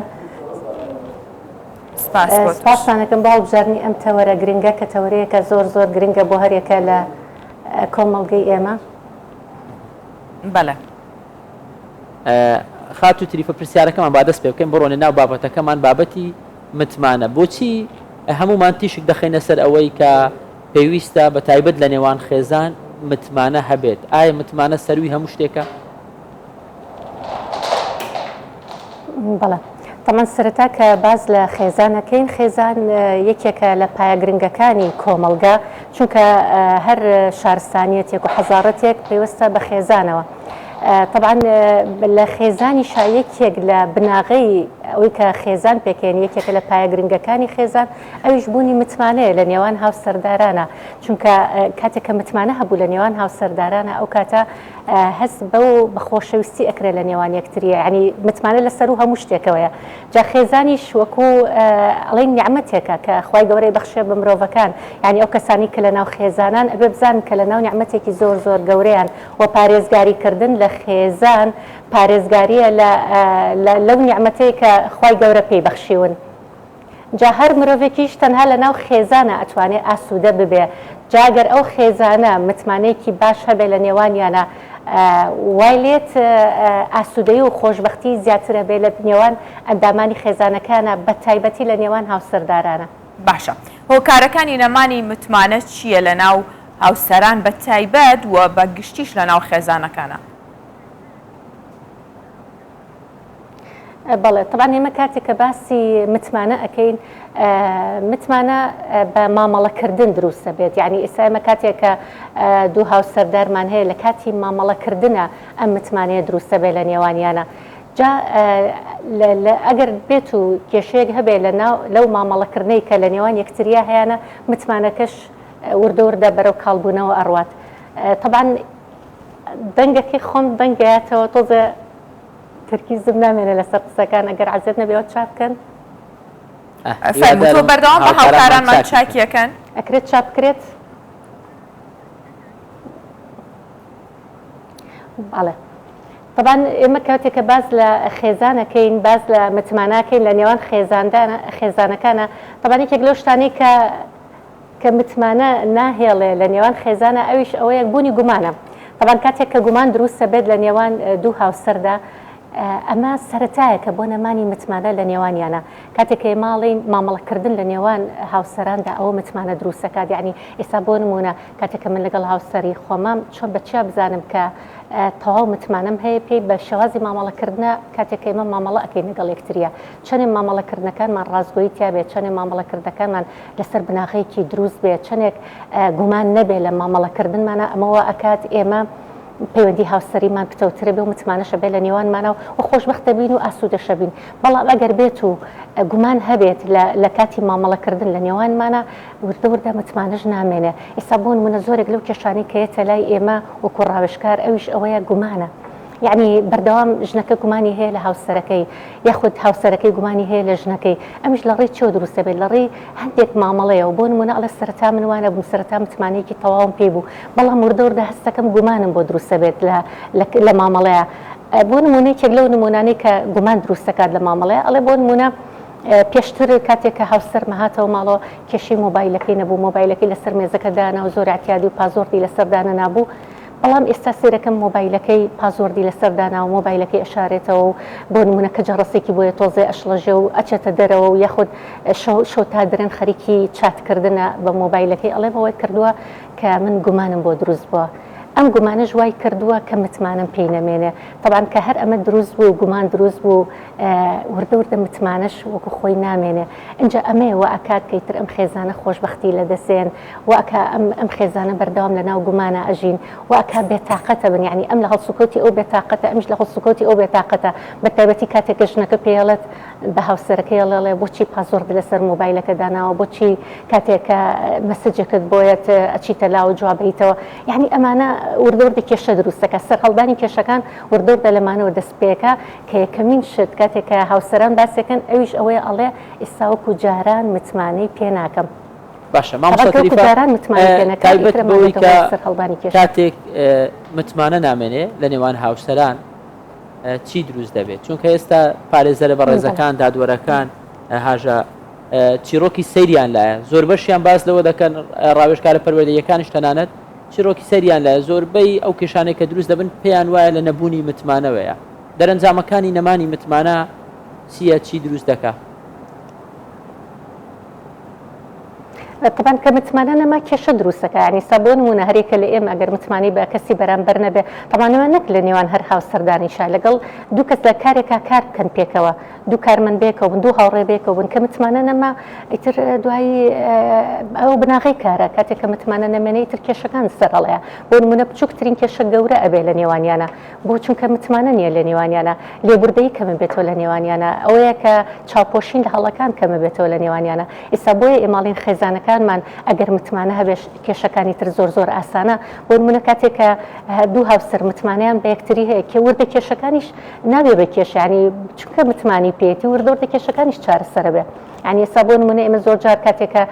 O: سپاسانەکەم باو بژارنی ئەم تەوەرە گرنگە کە تەوەرەیەکە زۆر گرنگە بۆ هەرێکە لە کۆمەڵگەی ئێمە
A: بەڵێ
B: خات و تریفە پرسیارەکەمان با دەست پێ بکەین بڕۆنە ناو بابەتەکەمان بابەتی متمانە بۆچی هەمومان تیشک دەخینە سەر ئەوەی کە پێویستە بە تایبەت لە نێوان خێزان متمانە هەبێت ئایا متمانە سەروی هەموو شتێکە؟
O: بەڵێ تەمان سەرەتا کە باز لە خێزانەکەین خێزان یەکێکە لە پایە گرنگەکانی کۆمەلگا چونکە هەر شارستانیەتێک و حەزارەتێک پێوەستە بە خێزانەوە طبعا لە خێزانی شایەکێک لە بناغی ئەوەی کە خێزان پێکەین یەکێکە لە پایە گرنگەکانی خێزان ئەویش بوونی متمانەیە لە نێوان هاوسەردارانە چونکە کاتێک کە متمانە هەبوو لە نێوان هاوسەردارانە ئەو کاتە هەست بەو بەخۆشەویستی ئەکرێت لە نێوان یەکتریە ینی متمانە لەسەر و هەموو شتێکەوەیە جا خێزانیش وەکو ئەڵێن نیعمەتێکە کە خوای گەورەی بەخشێ بە مرۆڤەکان ینی ئەو کەسانی کە لە ناو خێزانان ئەبێ بزانن کە لە ناو نیعمەتێکی زۆر گەورەیان و پارێزگاریکردن لە خێزان پارێزگاریە لەو نیعمەتەیە کە خوای گەورە پێی بەخشیون جا هەر مرۆڤێکیش تەنها لە ناو خێزانە ئەتوانێت ئاسوودە ببێ جاگەر ئەو خێزانە متمانەیەکی باش هەبێ لە نێوانیانە وای لێت ئاسوودەی و خۆشببختی زیاترە بێ لە نێوان ئەندامانی خێزانەکانە بە تایبەتی لە نێوان هاوسەردارانە
A: باشە هۆکارەکانی نەمانی متمانە چییە لە ناو هاوسەران بە تایبەت و بە گشتیش لە ناو خێزانەکانە
O: بەڵێ طبعا ئێمە کاتێک کە باسی متمانە ئەەکەین متمانە بە مامەڵەکردن دروستە بێت یعنی ئێستا ئێمە کاتێک کە دوو هاوسەردارمان هەیە لە کاتی مامەڵەکردنە ئەم متمانەیە دروستە بێت لە نێوانیانە جا ئەگەر بێت و کێشەیەک هەبێت لەو مامەڵەکردنەی کە لە نێوان یەکتریا هەیەە متمانەکەش وردە بەرەو کاڵبوونەوە ئەڕوات طبعا دەنگەکەی خۆم دەنگایەتەوە تۆزە ترکیزم نامێنە لەسەر قسەکان ئەگەر عەزێت نەبێەوە چاپ بکەن
A: تۆ بەردەوام بە هاوکارانمان چاکیەکەن
O: ئەکرێت چاپ بکرێت بەڵێ طبعا ئێمە کاتێک کە باز لە خێزانەکەین باز لە متماناکەین لە نێوان خێزانەکانە طبعا یەکێک لەو شتانەی کە متمانە ناهێڵێ لە نێوان خێزانە ئەویش ئەوەیەک بوونی گومانە طبعا کاتێک کە گومان دروستە بێت لە نێوان دوو هاوسەردا ئەمە سەرەتایەکە بۆ نەمانی متمانە لە نێوانیانە کاتێک کە ماڵین مامەڵەکردن لە نێوان هاوسەراندا ئەوە متمانە دروستەکات یعنی ئێستا بۆ نمونە کاتێککە من لەگەڵ هاوسەری خۆمام چۆن بەچیا بزانم کە تەواو متمانەم هەیە پێی بە شێوازی مامەڵەکردنە کاتێک ئێمە مامەڵە ئەەکەین لەگەڵ یەکتریە چەندێک مامەڵەکردنەکانمان ڕازگۆیی تیا بێت چەندێک مامەڵەکردەکانمان لەسەر بناغەیەکی دروست بێت چەندێک گومان نەبێت لە مامەڵەکردنمانە ئەمەوە ئەکات ئێمە پەیوەندی هاوسەریمان پتەوترە بێ و متمانەشە بێ لە نێوانمانەوە و خۆشبەختە بین و ئاسوودەشە بین. بەڵام ئەگەر بێت و گومان هەبێت لە کاتی مامەڵەکردن لە نێوانمانە وردە وردە متمانەش نامێنێ. ئێستا بۆ نمونە زۆرێک لەو کێشانەی کە هێتە لای ئێمە وەکو ڕاوێژکار ئەویش ئەوەیە گومانە. یعنی بەردەوام ژنەکە گومانی هەیە لە هاوسەرەکەی یاخود هاوسەرەکەی گومانی هەیە لە ژنەکەی، ئەمیش لە ڕێی چۆ دروستە بێت لە ڕێی هەندێک مامەڵەیە و بۆ نمونە ئەڵە سەرەتا من وانە بووم سەرەتا متمانەیەکی تەواوم پێ بوو، بەڵام وردە وردە هەستەکەم گومانم بۆ دروستە بێت لە مامەڵەیە. بۆ نمونەیەکێک لەو نمونانەی کە گومان دروست دەکات لە مامەڵەیە ئەڵێ بۆ نمونە پێشتر کاتێک کە هاوسەر مەهاتەوە ماڵەوە کێشەی مۆبایلەکەی نەبوو، مۆبایلەکەی لەسەر مێزەکە دانا و زۆر احتیاجی و پازۆردی لەسەردانە نابوو، بەڵام ئێستا سێرەکەم مۆبایلەکەی پازۆردی لەسەردانا و مۆبایلەکەی ئەشارێتەوە و بۆ نمونە کە جەڕسێکی بۆیە تۆزێ ئەشڵەژێ و ئەچێتە دەرەوە و یاخود شەو تا درێن خەریکی چاتکردنە بە مۆبایلەکەی ئەڵێ بەوەی کردووە کە من گومانم بۆ دروست بووە. ئەم گومانە ژوای کردووە کە متمانم پێی نەمێنێ. طبعاً کە هەر ئەمە دروست بوو گومان دروست بوو وردە وردە متمانەش وەکو خۆی نامێنێ. اینجا ئەمەیە وە ئەکات کەیتر ئەم خێزانە خۆشبەختی لە دەسێن وەکە ئەم خێزانە بەردەوام لە ناو گومانە ئەژین وەکە بێتاقەتە بن، یعنی ئەم لە هەڵسوکەوتی ئەو بێتاقەتە ئەمیش لە هەڵسوکەوتی ئەو بێتاقەتە. بە تایبەتی کاتێک کە ژنەکە پێڵێت بە هاوسەرەکەی ئەڵێ بۆچی پازۆرد لەسەر مۆبایلەکە داناوە، بۆچی کاتێک کە مەسەجەکەت بۆیەت ئەچیتە لاو جوابیتەوە. یعنی ئەمانە وردە وردە کێشە دروستەکە. سەرهەڵدانی کێشەکان وردە وردە لەمانەوە دەست پێەکە کە یەکەمین شت کاتێک کە هاوسەران باسێکن ئەویش ئەوەیە ئەڵێ ئێستا وەکو جاران متمانەی پێ ناکەم.
B: باشە مامۆستا تایبەت بەوەی کە کاتێک متمانە نامێنێ لە نێوان هاوسەران چی دروست دەبێت؟ چونکە ئێستا پارێزە لە بەڕێزەکان دادوەرەکان هاژە چیرۆکی سەیریان لایە، زۆر بەشیان باس لەوە دەکەن ڕاوێژکارە پەروەردەیەکانیش تەنانەت چیرۆکی سەریان لایە زۆربەی ئەو کێشانێک کە دروست دەبن پێیان وایە لە نەبوونی متمانەوەیە. دەرەنجامەکانی نەمانی متمانە چییە، چی دروست دەکات؟
O: طبعا کە متمانە نەما کێشە دروستەکە، ینی سا بۆ نمونە هەرێکە لە ئێمە ئەگەر متمانی بە کەسی بەرامبەر نەبێ، طبعاەوە نەک لە نێوان هەر هاوسەردانیشا لەگەڵ دوو کەس لە کارێکا کار بکەن پێکەوە، دوو کارمەند بێکەوە بن، دوو هاوڕێ بێکەوە بن کە متمانە نەما ئیتر دوایی ئەو بناغی کارە کاتێک کە متمانە نەمێنێ ئیتر کێشەکان سەرڕەڵەیە. بۆ نمونە بچووکترین کێشە گەورە ئەبێ لە نێوانیانە، بۆ چونکە متمانە نییە لە نێوانیانە، لێبوردەیی کەمە بێتەوە لە نێوانیانە، ئەوەیە کە چاوپۆشین لە هەڵەکان کەمە بێتەوە لە نێوانیانە. ئێستا بۆیە ئێماڵین خێزانەکانمان ئەگەر متمانە هەبێ کێشەکانی تر زۆر ئاسانە. بۆ نمونە کاتێک کە دوو هاوسەر متمانیان بە یەکتری هەیە کە وردە کێشەکانیش نابێ بە کێشانی چونکە متمانی پێێتی وردە وردە کێشەکانیش چارەسەرە بێ. ینی ئێستا بۆ نمونە ئێمە زۆر جار کاتێکە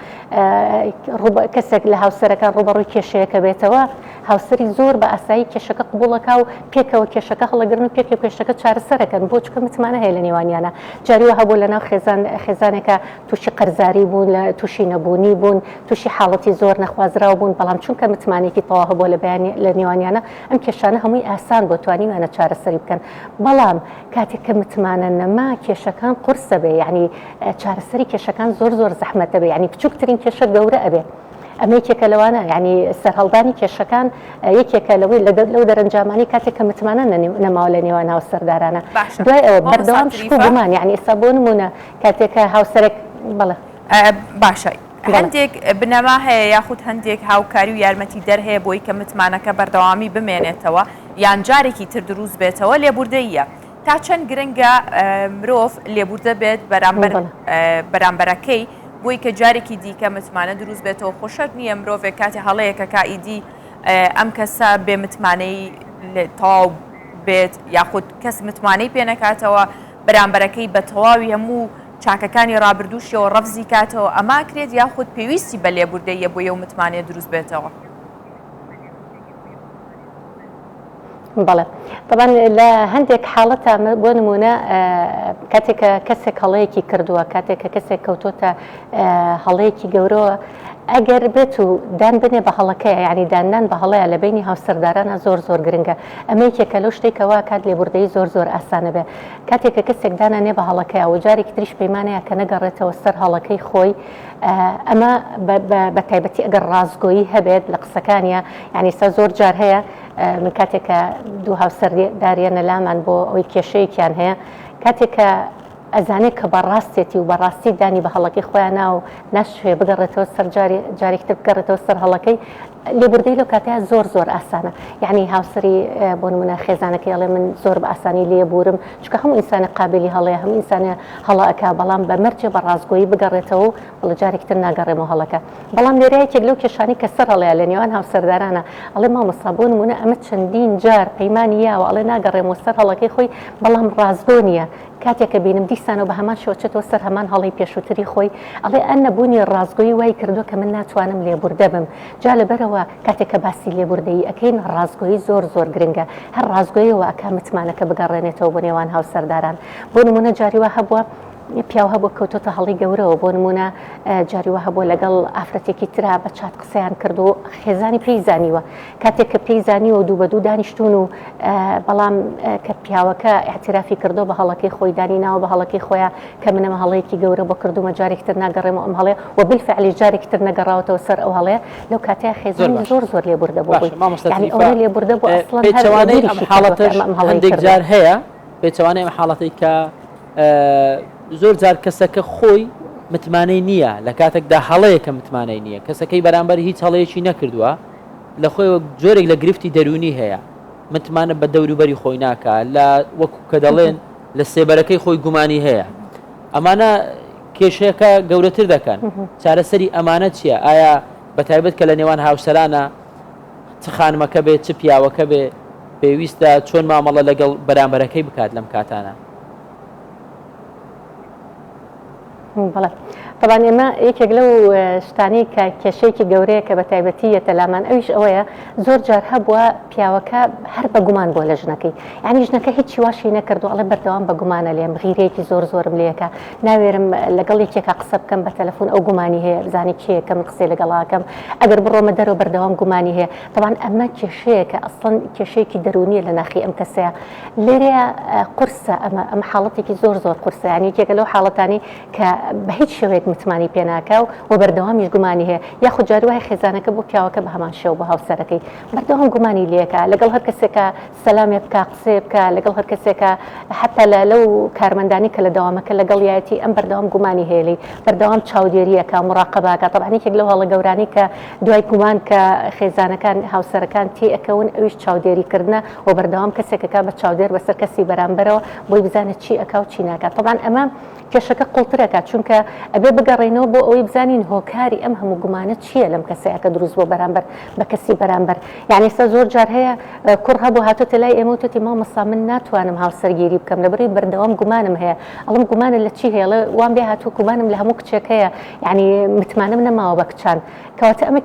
O: کەسێک لە هاوسەرەکان ڕوبەڕووی کێشەیەکە بێتەوە هاوسەری زۆر بە ئاسایی کێشەکە قبوڵەکە و پێکەوە کێشەکە هەڵەگرن و پێکە کێشەکە چارەسەرەکەن بۆ چونکە متمانە هەیە لە نێوانیانە. جاریوە هەبوو لەناو خێزانێکە تووشی قەرزاری بوون، لە تووشی نەبوونی بوون، تووشی حاڵەتی زۆر نەخوازراو بوون، بەڵام چونکە متمانێکی تەواو هەبوو لە نێوانیانە ئەم کێشانە هەمووی ئاسان بۆ توانیمانە چارەسەری بکەن. بەڵام کاتێک کە متمانە نەما کێشەکان قورسە بێ، یعنی چارەسەری کێشەکان زۆر زەحمەتە بێ، یعنی بچووکترین کێشە گەورە ئەبێ. ئەمە یەکێکە لەوانە، یعنی سەرهەڵدانی کێشەکان یەکێکە لەوەی لەو دەرەنجامانی کاتێک کە متمانە نەماوە لە نێوان هاوسەردارانە. دوای ئەوە بەردەوام شک و گومان، یعنی ئێستا بۆ نمونە کاتێک کە هاوسەرێک بەڵێ
A: باشە هەندێک بنەما هەیە یاخود هەندێک هاوکاری و یارمەتی دەرهەیە بۆی کە متمانەکە بەردەوامی بمێنێتەوە یان جارێکی تر دروست بێتەوە لێبوردەیە. تا چەند گرنگە مرۆڤ لێبوردە بێت بەرامبەرەکەی بۆی کە جارێکی دیکە متمانە دروست بێتەوە. خۆشەت نییە مرۆڤێک کاتی هەڵەیەکە کائیدی ئەم کەسە بێ متمانەی تەواو بێت یاخود کەس متمانەی پێ نەکاتەوە بەرامبەرەکەی بە تەواوی هەموو چاکەکانی ڕابردووشەوە ڕەفزی کاتەوە، ئەما کرێت یاخود پێویستی بە لێبوردەیە بۆ یە و متمانێ دروست بێتەوە.
O: بەڵێ طبعا لە هەندێک حاڵەتە بۆ نمونە کاتێک کەسێک هەڵەیەکی کردووە، کاتێک کە کەسێک کەوتۆتە هەڵەیەکی گەورەوە، ئەگەر بێت و دان بنێ بە هەڵەکەی، یعنی دانان بە هەڵەیە لە بینی هاوسەردارانە زۆر گرنگە. ئەمە یەکێکە لەو شتێکەوە کات لێبوردەی زۆر ئاسانە بێ. کاتێک کە کەسێک دانانێ بە هەڵەکەی و جارێکی تریش پەیمانەیە کە نەگەڕێتەوە سەر هەڵەکەی خۆی، ئەمە بە تایبەتی ئەگەر ڕازگۆیی هەبێت لە قسەکانیە، یعنی سا زۆر جار هەیە من کاتێکە دوو هاوسەرداریانە لامان بۆ ئەوەی کێشەیەکیان هەیە، کاتێکە ئەزانێت کە بەڕاستێتی و بەڕاستی دانی بە هەڵەکەی خۆیان ناو ناشوێ بگەڕێتەوە سەر جارێکتر بگەڕێتەوە سەر هەڵەکەی، لێبوردەی لەو کاتەیە زۆر ئاسانە یعنی هاوسری بۆ نمونە خێزانەکەی ئەڵێ من زۆر بە ئاسانی لێبورم چونکە هەموو ئینسانە قابلی هەڵەیە هەموو ئینسانە هەڵە ئەکا بەڵام بە مەرجێ بە ڕازگۆیی بگەڕێتەوە و بەڵە جارێکتر ناگەڕێمەوە هەڵەکە بەڵام لێرەیەکێک لەو کێشانی کە سەر هەڵەیە لە نێوان هاوسەردارانە ئەڵێ مامۆستا بۆ نمونە ئەمە چەندین جار پەیمانی یاوە ئەڵێ ناگەڕێمەوە سەر هەڵەکەی خۆی بەڵام ڕازگۆ نییە کاتێککە بینم دیسانەوە بە هەمان شۆچێتەوە سەر هەمان هەڵی پێشووتری خۆی ئەڵێ ئەن نەبوونی ڕازگۆیی وای کردو کە من ناتوانم لێبوردە بم جا لەبەرەوە کاتێککە باسی لێبوردەیی ئەەکەین ڕازگۆیی زۆر گرنگە هەر ڕازگۆیەوە ئەکا متمانەکە بگەڕێنێتەوە بۆ نێوان هاوسەرداران بۆ نمونە جاریوە هەبووە پیاو هەبوو کەوتۆتە هەڵی گەورەوە بۆ نمونە جاریوە هەبوو لەگەڵ ئافرەتێکی ترا بە چات قسەیان کردو خێزانی پێی زانیوە کاتێک کە پێی زانیوە و دوو بە دوو دانیشتون و بەڵام کە پیاوەکە احترافی کردو بە هەڵەکەی خۆی دانی ناوە بە هەڵەکەی خۆیان کە منەمە هەڵەیەکی گەورە بۆ کردومە جارێکتر ناگەڕێمەوە ئەم هەڵەیە و بالفعلی جارێکتر نەگەڕاوەتەوە سەر ئەو هەڵەیە لەو کاتەیە خێزانی زۆر لێبوردە بۆ یعنی ئەوە لێبوردە بۆ ئەسڵەن
B: پێچەوانەی ئەم حاڵەتەش هەندێک جار هەیە پێچەوانەی ئەم حاڵەتەی کە زۆر جار کەسەکە خۆی متمانەی نییە لە کاتێکدا هەڵەیەکە متمانەی نییە کەسەکەی بەرامبەر هیچ هەڵەیەکی نەکردووە لە خۆی جۆرێک لە گرفتی دەرونی هەیە متمانە بە دەوروبەری خۆی ناکە لە وەکو کە دەڵێن لە سێبەرەکەی خۆی گومانی هەیە ئەمانە کێشەیەەکە گەورەتر دەکەن چارەسەری ئەمانە چییە ئایا بەتایبەت کە لە نێوان هاوسەرانە چ خانمەکە بێت چ پیاوەکە بێ پێویستە چۆن مامەڵە لەگەڵ بەرامبەرەکەی بکات لەم کاتانە
O: بەڵێ طبعاً ئێمە یەکێک لەو شتانی کە کێشەیەکی گەورەیە کە بە تایبەتیەتە لامان ئەویش ئەوەیە زۆر جار هەبووە پیاوەکە هەر بە گومان بۆ لە ژنەکەی یعنی ژنەکە هیچی واشی نەکردو ئەڵێ بەردەوام بە گومانە لێم غیرەیەکی زۆرم لێەکە ناوێرم لەگەڵ یەکێکا قسە بکەم بە تەلەفۆن ئەو گومانی هەیە بزانانی کێیەکە من قسەی لەگەڵاکەم ئەگەر بڕۆمە دەرەوە بەردەوام گومانی هەیە طبعاً ئەمە کێشەیە کە ئەسڵەن کێشەیەکی دەرونیە لە ناخی ئەم کەسەیە لێرەیە قورسە ئەمە حاڵەتێکی زۆر قورسە یعنی یەکێکە لەو حاڵەتانی کە بە هیچ شێوەیەک متمانی پێ ناکە و بەردەوامیش گومانی هەیە یاخود جاروای خێزانەکە بۆ پیاوەکە بە هەمان شێو بە هاوسەرەکەی بەردەوام گومانی لێکە لەگەڵ هەر کەسێکە سەلامێ بکە قسێ بکە لەگەڵ هەر کەسێکە حتا لەو کارمەندانی کە لە دەوامەکە لەگەڵ یەتی ئەم بەردەوام گومانی هێلی بەردەوام چاودێریەکە مراقبەکە طبعاً یەکێک لەو هەڵە گەورانی کە دوای گومان کە خێزانەکان هاوسەرەکان تێ ئەەکەون ئەویش چاودێریکردنە و بەردەوام کەسێکەکە بە چاودێر بەسەر کەسی بەرامبەرەوە بۆی بزانێت چی ئەکا و چی ناکات طبعاً ئەمە کێشەکە قوڵترەکە چونکە ئەبێ بگەڕێنەوە بۆ ئەوەی بزانین هۆکاری ئەم هەموو گومانە چییە لەم کەسەیەکە دروست بۆ بەرامبەر بە کەسی بەرامبەر یعنی سە زۆر جار هەیە کوڕ هەبوو هاتوتە لای ئێمە وتی مامۆستا من ناتوانم هاوسەرگیری بکەم لەبەری بەردەوام گومانم هەیە ئەڵم گومانە لە چی هەیە وان بێ هاتوو گومانم لە هەموو کچێک هەیە یعنی متمانم نەماوە بە کچان کەواتە ئەمە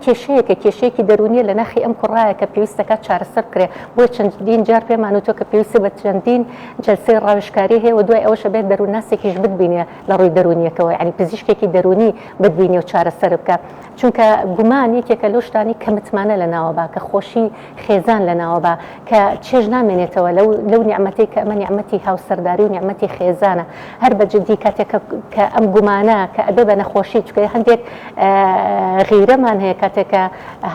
O: کێشەیەکی دەرونیە لە ناخی ئەم کوڕایە کە پێویستەکە چارەسەر بکرێ بۆ چەندین جار پێمانوتۆ کە پێویستە بە چەندین جەلسەی ڕاوشکاری هەیە و دوای ئەوەشە بێت دەروونناسێکیش بتبینێ لە ڕووی دەرونیەکەوە یعنی پزیشکێکی دەرونی بتبینێ و چارەسەر بکە چونکە گومان یەکێکە لەو شتانی کە متمانە لە ناوە با کە خۆشی خێزان لە ناوە با کە چێژ نامێنێتەوە لەو نیعمەتەی کە ئەمە نیعمەتی هاوسەرداری و نیعمەتی خێزانە هەر بەجددی کاتێک کە ئەم گومانە کە ئەبێ بە نەخۆشی چکە هەندێک غیرەمان هەیە کاتێکە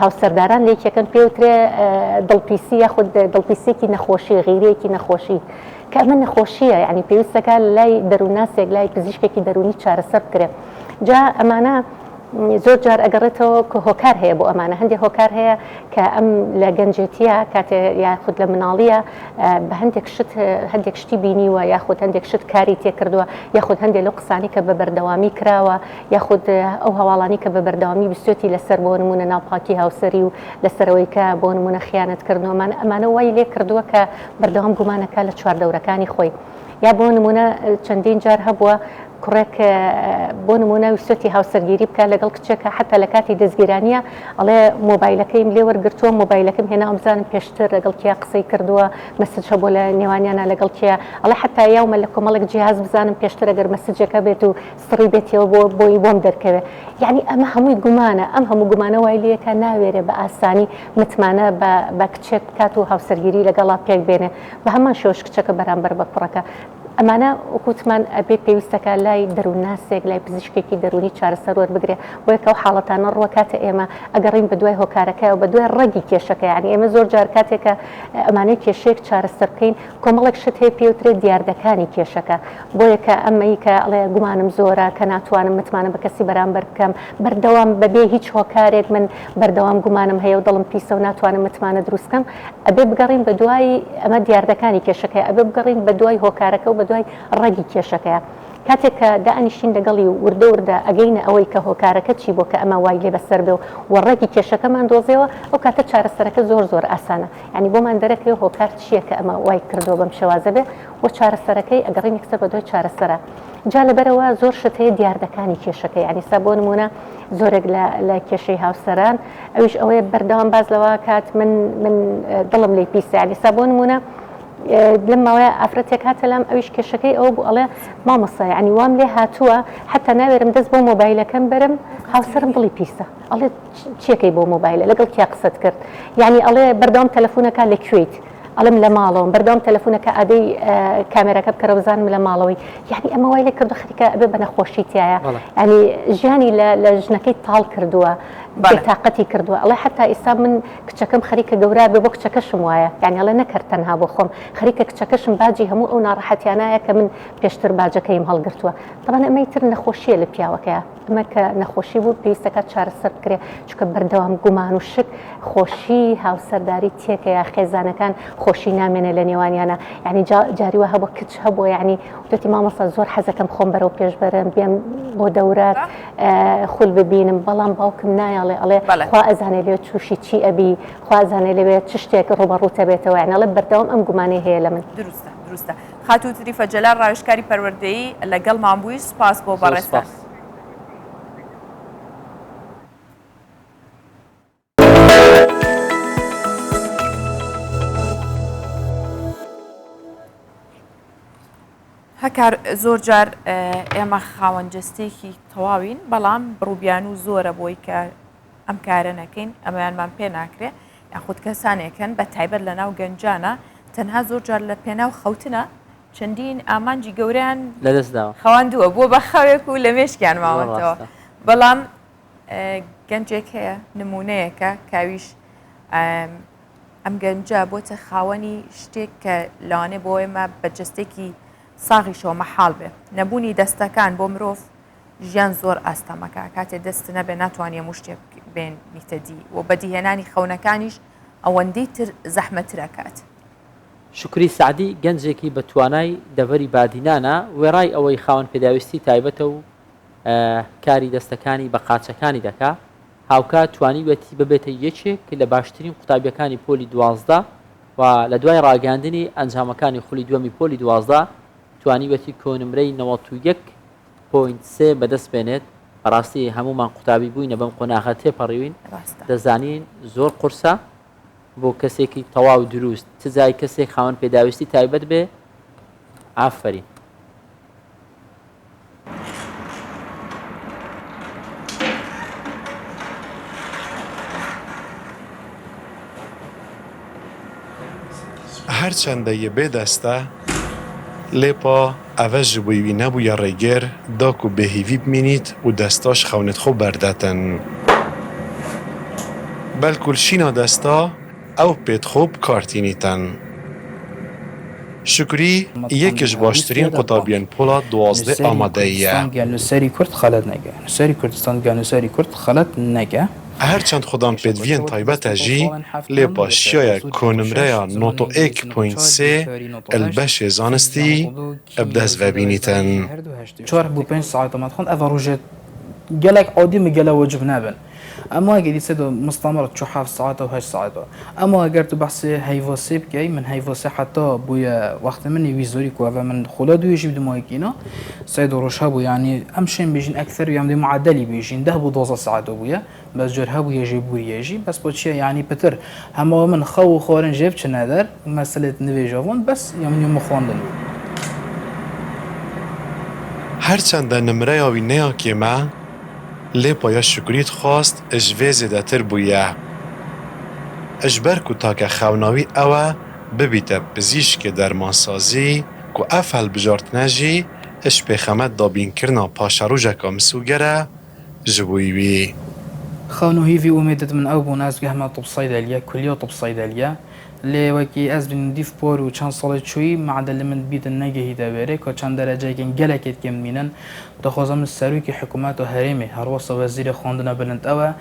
O: هاوسەرداران لێکێکن پێوترێ دڵپیسی یاخود دڵپیسێکی نەخۆشی غیرەیەکی نەخۆشی کە ئەمە نەخۆشیە یعنی پێویستەکە لای دەروونناسێک لای پزیشکێکی دەرونی چارەسەر بکرێ جا ئەمانە زۆر جار ئەگەڕێتەوە کە هۆکار هەیە بۆ ئەمانە هەندێک هۆکار هەیە کە ئەم لە گەنجێتیە کاتێ یاخود لە مناڵیە بە هەندێک شتی بینیوە یاخود هەندێک شت کاری تێکردووە یاخود هەندێک لەو قسانی کە بە بەردەوامی کراوە یاخود ئەو هەواڵانی کە بە بەردەوامی بستێتی لەسەر بۆ نمونە ناوپاکی هاوسەری و لەسەرەوەی کە بۆ نمونە خیانەتکردنەوەمان ئەمانە وای لێ کردووە کە بەردەوام گومانەکە لە چواردەورەکانی خۆی یا بۆ نمونە چەندین جار هەبووە کوڕێک بۆ نمونە ویستی هاوسەرگیری بکە لەگەڵ کچێکە حتا لە کاتی دەستگیرانیە ئەڵێ مۆبایلەکەیم لێ وەرگرتووە مۆبایلەکەم هێنا بزانم پێشتر لەگەڵ کیا قسەی کردووە مەسجە بۆ لە نێوانیانە لەگەڵ کیا ئەڵێ حتا یاومە لە کۆمەڵێک جیهاز بزانم پێشتر ئەگەر مەسجەکە بێت و سڕی بێتەوە بۆی بۆم دەرکەوێت یعنی ئەمە هەمووی گومانە ئەم هەموو گومانە وای لێکە ناوێرێ بە ئاسانی متمانە بە کچێک بکات و هاوسەرگیری لەگەڵا پێک بێنێ بە هەمان شێوەش کچەکە بەرامبەر بە کوڕەکە ئەمانە وەکوتمان ئەبێ پێویستەکە لای دەروونناسێک لای پزیشکێکی دەرونی چارەسەر وەربگرێ بۆیە ئەو حاڵەتانە ڕوەکاتە ئێمە ئەگەڕین بە دوای هۆکارەکە و بە دوای ڕەگی کێشەکە یعنی ئێمە زۆر جار کاتێکە ئەمانەی کێشەیەک چارەسەر بکەین کۆمەڵێک شت هەیە پێوترێت دیاردەکانی کێشەکە بۆیە کە ئەمەی کە ئەڵێ گومانم زۆرە کە ناتوانم متمانە بە کەسی بەرامبەر بکەم بەردەوام بەبێ هیچ هۆکارێک من بەردەوام گومانم هەیە و دڵم پیسە و ناتوانم متمانە دروستکەم ئەبێ بگەڕین بە دوای ئەمە دیاردەکانی کێشەکەی ئەبێ بگەڕین بە دوای هۆکارەکە و بە دوای ڕەگی کێشەکەیە کاتێک کە دائنیشین لەگەڵی وردە وردە ئەگەینە ئەوەی کە هۆکارەکە چی بۆ کە ئەمە وای لێ بەسەر بێ و ڕێگی کێشەکەمان دۆزێەوە ئەو کاتە چارەسەرەکە زۆر زۆر ئاسانە ینی بۆمان دەرەکەی هۆکار چییە کە ئەمە وای کردو بەم شێوازە بێ و چارەسەرەکەی ئەگەڕین یەکسەر بە دوای چارەسەرە جا لەبەرەوە زۆر شت هەیە دیاردەکانی کێشەکە ینی سا بۆ نمونە زۆرێک لە کێشەی هاوسەران ئەویش ئەوەیە بەردەوام باز لەوە کات من دڵم لێ پیسە ینی سا بۆ نمونە لەم ماوەیە ئافرەتێک هاتە لام ئەویش کێشەکەی ئەوە بوو ئەڵێ مامۆستا ینی وام لێ هاتووە حتا ناوێرم دەست بۆ مۆبایلەکەم بەرم هاوسەرم دڵی پیسە ئەڵێ چیەکەی بۆ مۆبایلە لەگەڵ کیا قسەت کرد ینی ئەڵێ بەردەوام تەلەفۆنەکە لەکوێیت ئەڵم لە ماڵەوەم بەردەوام تەلەفۆنەکە ئادەی کامێرەکە بکەرە بزانم لە ماڵەوەی یعنی ئەمە وای لێ کردو خەریکە ئەبێ بە نەخۆشی تایە ینی ژیانی لە ژنەکەی تاڵ کردووە بێتاقەتی کردووە ئەڵێ حتا ئێستا من کچەکەم خەریکە گەورە بێ بۆ کچەکەشم وایە یعنی ئەڵێ نەکرد تەنها بۆ خۆم خەریکە کچەکەشم باجی هەموو ئەو ناڕەحەتیانایە کە من پێشتر باجەکەیم هەڵگرتووە طبعاً ئەمەی تر نەخۆشیە لە پیاوەکەیە ئەمە کە نەخۆشی بوو پێویستەکە چارەسەر بکرێ چونکە بەردەوام گومان و شک خۆشی هاوسەرداری تێکەیە خێزانەکان خۆشی نامێنێ لە نێوانیانە یعنی جاریوە هەبوو کچ هەبوو یعنی وتی مامۆستا زۆر حەزەکەم خۆم بەرەو پێش بەرم بێم بۆ دەورات خول ببینم بەڵام باوکم نایڵێ ئەڵێ خوا ئەزانێ لێ تووشی چی ئەبی خوا ئەزانێ لەوێت چ شتێک ڕوبەڕووتە بێتەوە یعنی ئەڵێ بەردەوام ئەم گومانەی هەیە لە من
A: دروستە خاتوو تریفە جەلال ڕاوێژکاری پەروەردەیی لەگەڵمان بووی سوپاس بۆ بەڕێستە هەکار زۆر جار ئێمە خاوەنجەستێکی تەواوین بەڵام بڕووبیان و زۆرە بۆی کە ئەم کارە نەکەین ئەمەیانمان پێ ناکرێ یاخود کەسانێکن بە تایبەت لە ناو گەنجانە تەنها زۆر جار لە پێناو خەوتنە چەندین ئامانجی گەوریان
B: لەدەستداوە
A: خەواندووە بۆ بە خەوێک و لە مێشکیان ماوەتەوە بەڵام گەنجێک هەیە نمونەیەکە کاویش ئەم گەنجە بۆتە خاوەنی شتێک کە لەوانێ بۆ ئێمە بەجەستێکی ساغیشەوە مەحاڵ بێ نەبوونی دەستەکان بۆ مرۆڤ ژیان زۆر ئاستەمەکە کاتێ دەست نەبێ ناتوانێ مشتێک بێن نیتەدی و بەدیهێنانی خەونەکانیش ئەوەندەی تر زەحمەترەکات
B: شکری سعدی گەنجێکی بە توانای دەڤەری بادینانە وێڕای ئەوەی خاوەن پێداویستی تایبەتە و کاری دەستەکانی بە قاچەکانی دەکا هاوکات توانی وەتی ببێتە یەکێک لە باشترین قوتابیەکانی پۆلی 12 و لە دوای ڕاگەاندنی ئەنجامەکانی خولی دووەمی پۆلی 12 توانیوەتی کۆنمرەی 91.3 بەدەست بێنێت بەڕاستی هەمومان قوتابی بووینە بەم قۆناغە تێپەڕیوین دەزانین زۆر قورسە بۆ کەسێکی تەواو دروست تجای کەسێک خاوەن پێداویستی تایبەت بێ ئافرین
P: هەرچەندە یە بێدەستە لێپا ئەvە ji بووی وی نەبوویە ڕێگەر داک و بێهیوی بمینیت و دەستاش خەونت خۆ بەردەتن بەلکولشینا دەستا ئەو پێت خۆ بکارتینیتەن شکری یەکیش باشترین قوتابیان پۆڵا 12 ئامادەیە
Q: سەری کورد خەلەت نەگە سەری کوردستان گەنووسەری کورد خەلەت نەگە
P: هەرچەند خۆدان پێدڤین تایبەتە ژی لێ پاشیایە کۆنمرەیە 91.3 ئەلبەشێ زانستی ئەبدەست ببینیتن
Q: 4 بۆ 5 ساعتەمەت خۆن ئەڤە ڕۆژێت gelek adî min gele wecib nebin. Ema eger dîse de mustamar 4 saat û 8 saat. Ema eger tu behsê heyvasê bikey min heyvasê heta bûye wextê min wî zorî ku ev min xola duyê jî dimayekîna sed roj hebû yanî em şên bêjin ekser û em dê muedelî bêjin 10 bû 12 saat bûye bes car hebûye jê bûriye jî bes bo çiye yanî pitir hema min xew û xwarin jêv çine der meselê nivêjavan bes yemî xwandin.
P: Herçende nimreya wî neyakê me lê paya şukurît xwast ji vê zêdetir bûye. Ji ber ku take xewnawî ew e bibîte pizîşkê dermansazî ku کو اف هەڵبژارتنە ژی اش پێخەمەت دابینکردنا پاشەڕۆژێکا مسوگەرە ji bo wî
Q: خانو هيفي أميدت من أو بوناس جهما طب صيدلية كلية طب صيدلية لي وكي أز بنديف بور وكان صلت شوي معدل من بيت النجه دابيري كان درجة كان جلكت كم منن دخوزم من السروي حكومات وهرمي هروس وزير خواندنا بلند أوا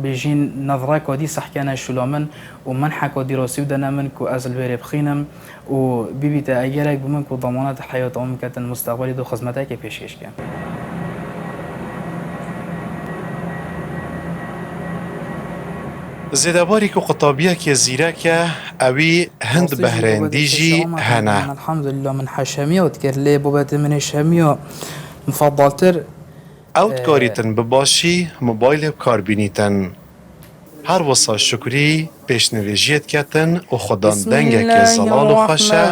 Q: بيجين نظرك ودي صحكنا شلومن ومنحك ودراسي ودنا منكو أز البيري بخينم وبيبيت أجرك بمنكو ضمانات حياة أمك المستقبلي دو خدمتك بيشيش كان
P: زێدەبارێک و قوتابیەکێ زیرەکە ئەوی هەند بەهرەندیژی هەنا
Q: الحمد لله من حەشەمیە وتکرد لێ بۆبێتە منێ شەمیە مفەضڵتر
P: ئەو دکاریتن بباشی مۆبایلێ بکاربینیتن هەر وەسا شکری پێشنەوێژیت کەتن و خۆدان دەنگێکی زەڵال و خەشە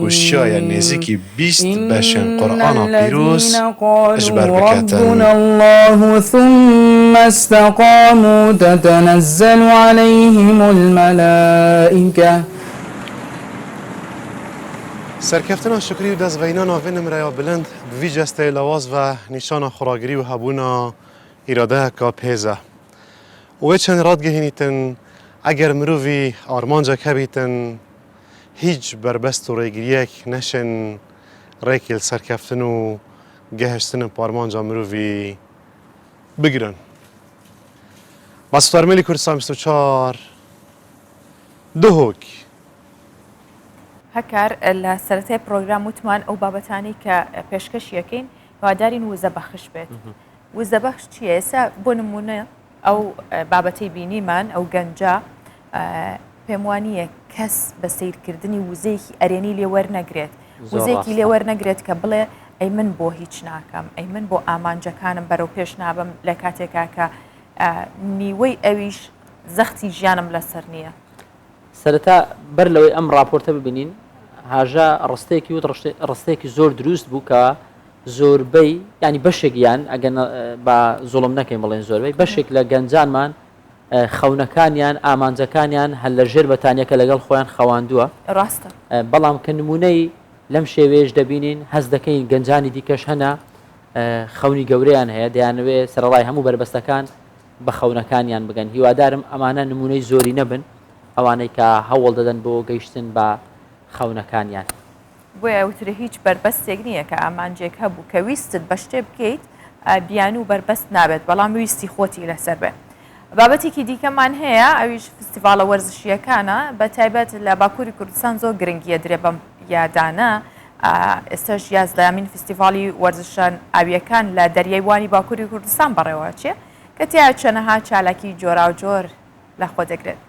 P: کوشایە نێزیکی 20 بەشن قورئانا پیرۆز ئەژبەر بکەتن
Q: الله ثم استقاموا تتنزل عليهم الملائكة
P: سەرکەفتنا شکری و دەستڤینانا vê nimreya bilind bi vî jestê lewaz ve nîşana xuragirî û hebûna îradeyeka pêz e. Wê çend radgehînîtin eger mirovî armancek hebîtin hiç berbest û rêgiriyek neşin rêkê li serkeftin û gehiştin parmanca mirovî bigirin. Masûd Ermêlî Kurdistan 24 duhok
A: هەکار لە سەرەتای پرۆگرام وتمان ئەو بابەتانی کە پێشکەشیەکەین هیوادارین وزە بەخش بێت. وزە بەخش چییە؟ ئێستا بۆ نمونە ئەو بابەتەی بینیمان ئەو گەنجە پێم وانییە کەس بە سیرکردنی وزەیەکی ئەرێنی لێ وەرنەگرێت. وزەیەکی لێ وەرنەگرێت کە بڵێ ئەی من بۆ هیچ ناکەم، ئەی من بۆ ئامانجەکانم بەرەو پێش نابم لە کاتێکا کە نیوەی ئەویش زەختی ژیانم لەسەر نییە.
B: سەرەتا بەر لەوەی ئەم راپۆرتە ببینین هاژا ڕستەیەکی وت ڕستەیەکی زۆر دروست بوو کە زۆربەی ینی بەشێکیان ئەگەن بە زوڵم نەکەین بڵێن زۆربەی بەشێک لە گەنجانمان خەونەکانیان ئامانجەکانیان هەل لە ژێر بەتانیەکە لەگەڵ خۆیان خەواندووە
A: ڕاستە
B: بەڵام کە نمونەی لەم شێوێش دەبینین هەز دەکەین گەنجانی دیکەش هەنا خەونی گەورەیان هەیە دەیانوێ سەرڕای هەموو بربەستەکان بە خەونەکانیان بگەن هیوادارم ئەمانە نمونەی زۆری نەبن ئەوانەی کە هەوڵ دەدەن بۆ گەیشتن بە خەونەکانیان
A: بۆیە وترە هیچ بربەستێک نییە کە ئامانجێک هەبوو کە ویستت بە شتێ بکەیت بیان و بربەست نابێت بەڵام ویستی خۆتی لەسەر بێت. بابەتێکی دیکەمان هەیە ئەویش فستیڤالە وەرزشیەکانە بە تایبەت لە باکووری کوردستان زۆر گرنگیە درێ بەم یادانە ئێستاش 11مین فستیڤالی وەرزشان ئاویەکان لە دەریای وانی باکووری کوردستان بەڕێوە چێ کە تیا چەنەها چالاکی جۆرا و جۆر لە خۆ دەگرێت.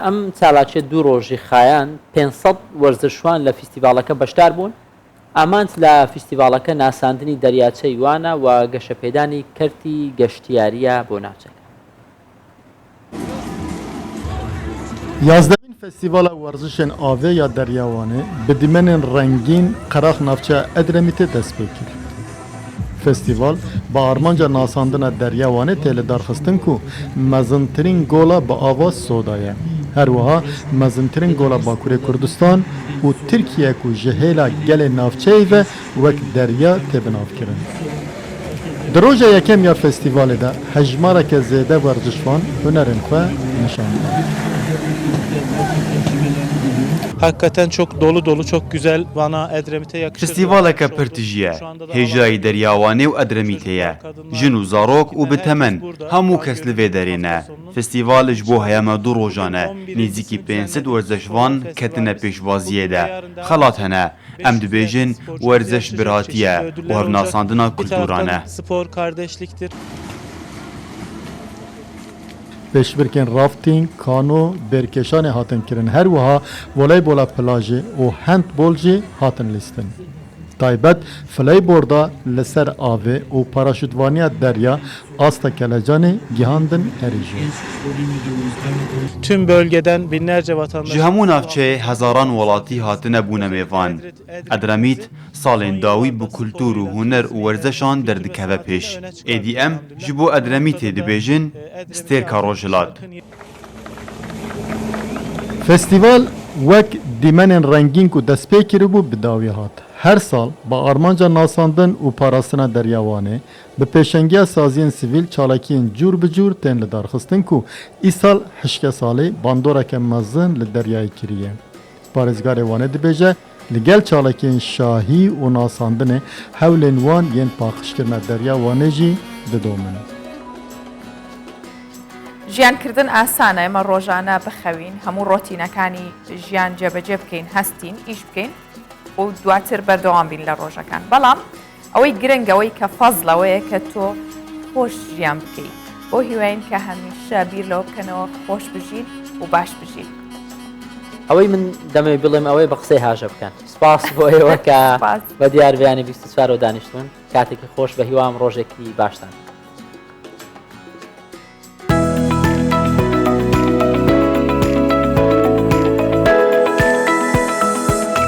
B: ئەم چالاکێت دوو ڕۆژی خایان 500 وەرزشوان لە فستیڤالەکە بەشدار بوون ئامانت لە فستیڤالەکە ناساندنی دەریاچەی وانە و گەشەپێدانی کەرتی گەشتیاریە بۆ ناوچەکە.
R: یازدەمین فستیڤالە وەرزشên ئاوێ یا دەریاوانê bi dîmenên rengîn qerex navçeya Edremitê dest pê kir. Festîval bi armanca nasandina deryawanê tê li darxistin ku mezintirîn gola bi ava soda ye. Her wiha mezintirîn gola Bakurê Kurdistan û Tirkiye ku ji hêla gelê navçeyê ve wek derya tê binavkirin. Di roja yekem ya festîvalê de hejmareke zêde werzişvan hunerên xwe nişan dan.
S: Hakikaten çok dolu çok güzel bana Edremit'e yakışır.
T: Festivaleke pirtijiye, hêjayî deryawanê û Edremitê ye. Jin û zarok û bi temen hemû kes li vê derê ne. Festival ji bo heyema du rojan e. Nêzîkî 500 werzeşvan ketine pêşwaziyê de. Xelat hene. Em dibêjin werzeş biratî ye û hevnasandina kulturan e.
S: Spor kardeşliktir.
R: Pêşbirkên rafting, kano, berkeşanê hatin kirin. Her wiha voleybola plajê û handbol jî hatin lîstin. Taybet fleyborda li ser avê û paraşûtvaniya derya asta kelecanê gihandin herî jî.
S: Tüm bölgeden binlerce vatandaş.
T: Ji hemû navçeyê hezaran welatî hatine bûne mêvan. Edremît salên dawî bi kultur û huner û werzeşan derdikeve pêş. Êdî em ji bo Edremitê dibêjin stêrka Rojhilat.
R: Festîval وەک دیمەنên ڕەنگین و دەستپێ کرibû bi dawî hat. Her sal bi armanca nasandin û parastina deryawanê bi pêşengiya saziyên sivîl çalakiyên cûr bi cûr tên li darxistin ku îsal hişke salê bandoreke mezin li deryayê kiriye. Parêzgarê Wanê dibêje li gel çalakiyên şahî û nasandinê hewlên wan yên paqişkirina derya Wanê jî didomin.
A: ژیانکردن ئاسانە ئێمە ڕۆژانە بخەوین هەموو ڕۆتینەکانی ژیان جێبەجێ بکەین هەستین ئیش بکەین و دواتر بەردەوام بین لە ڕۆژەکان بەڵام ئەوەی گرنگەوەی کە فەزلەوەیە کە تۆ خۆش ژیان بکەیت بۆ هیواین کە هەمیشە بیر لەوە بکەنەوە خۆش بژین و باش بژین.
B: ئەوەی من دەمەوێت بڵێم ئەوەی بە قسەی هاژە بکەن سپاس بۆ ئێوە کە بە دیاربیانی 24 دانیشتون کاتێکی خۆش بە هیوام ڕۆژێکی باشتان.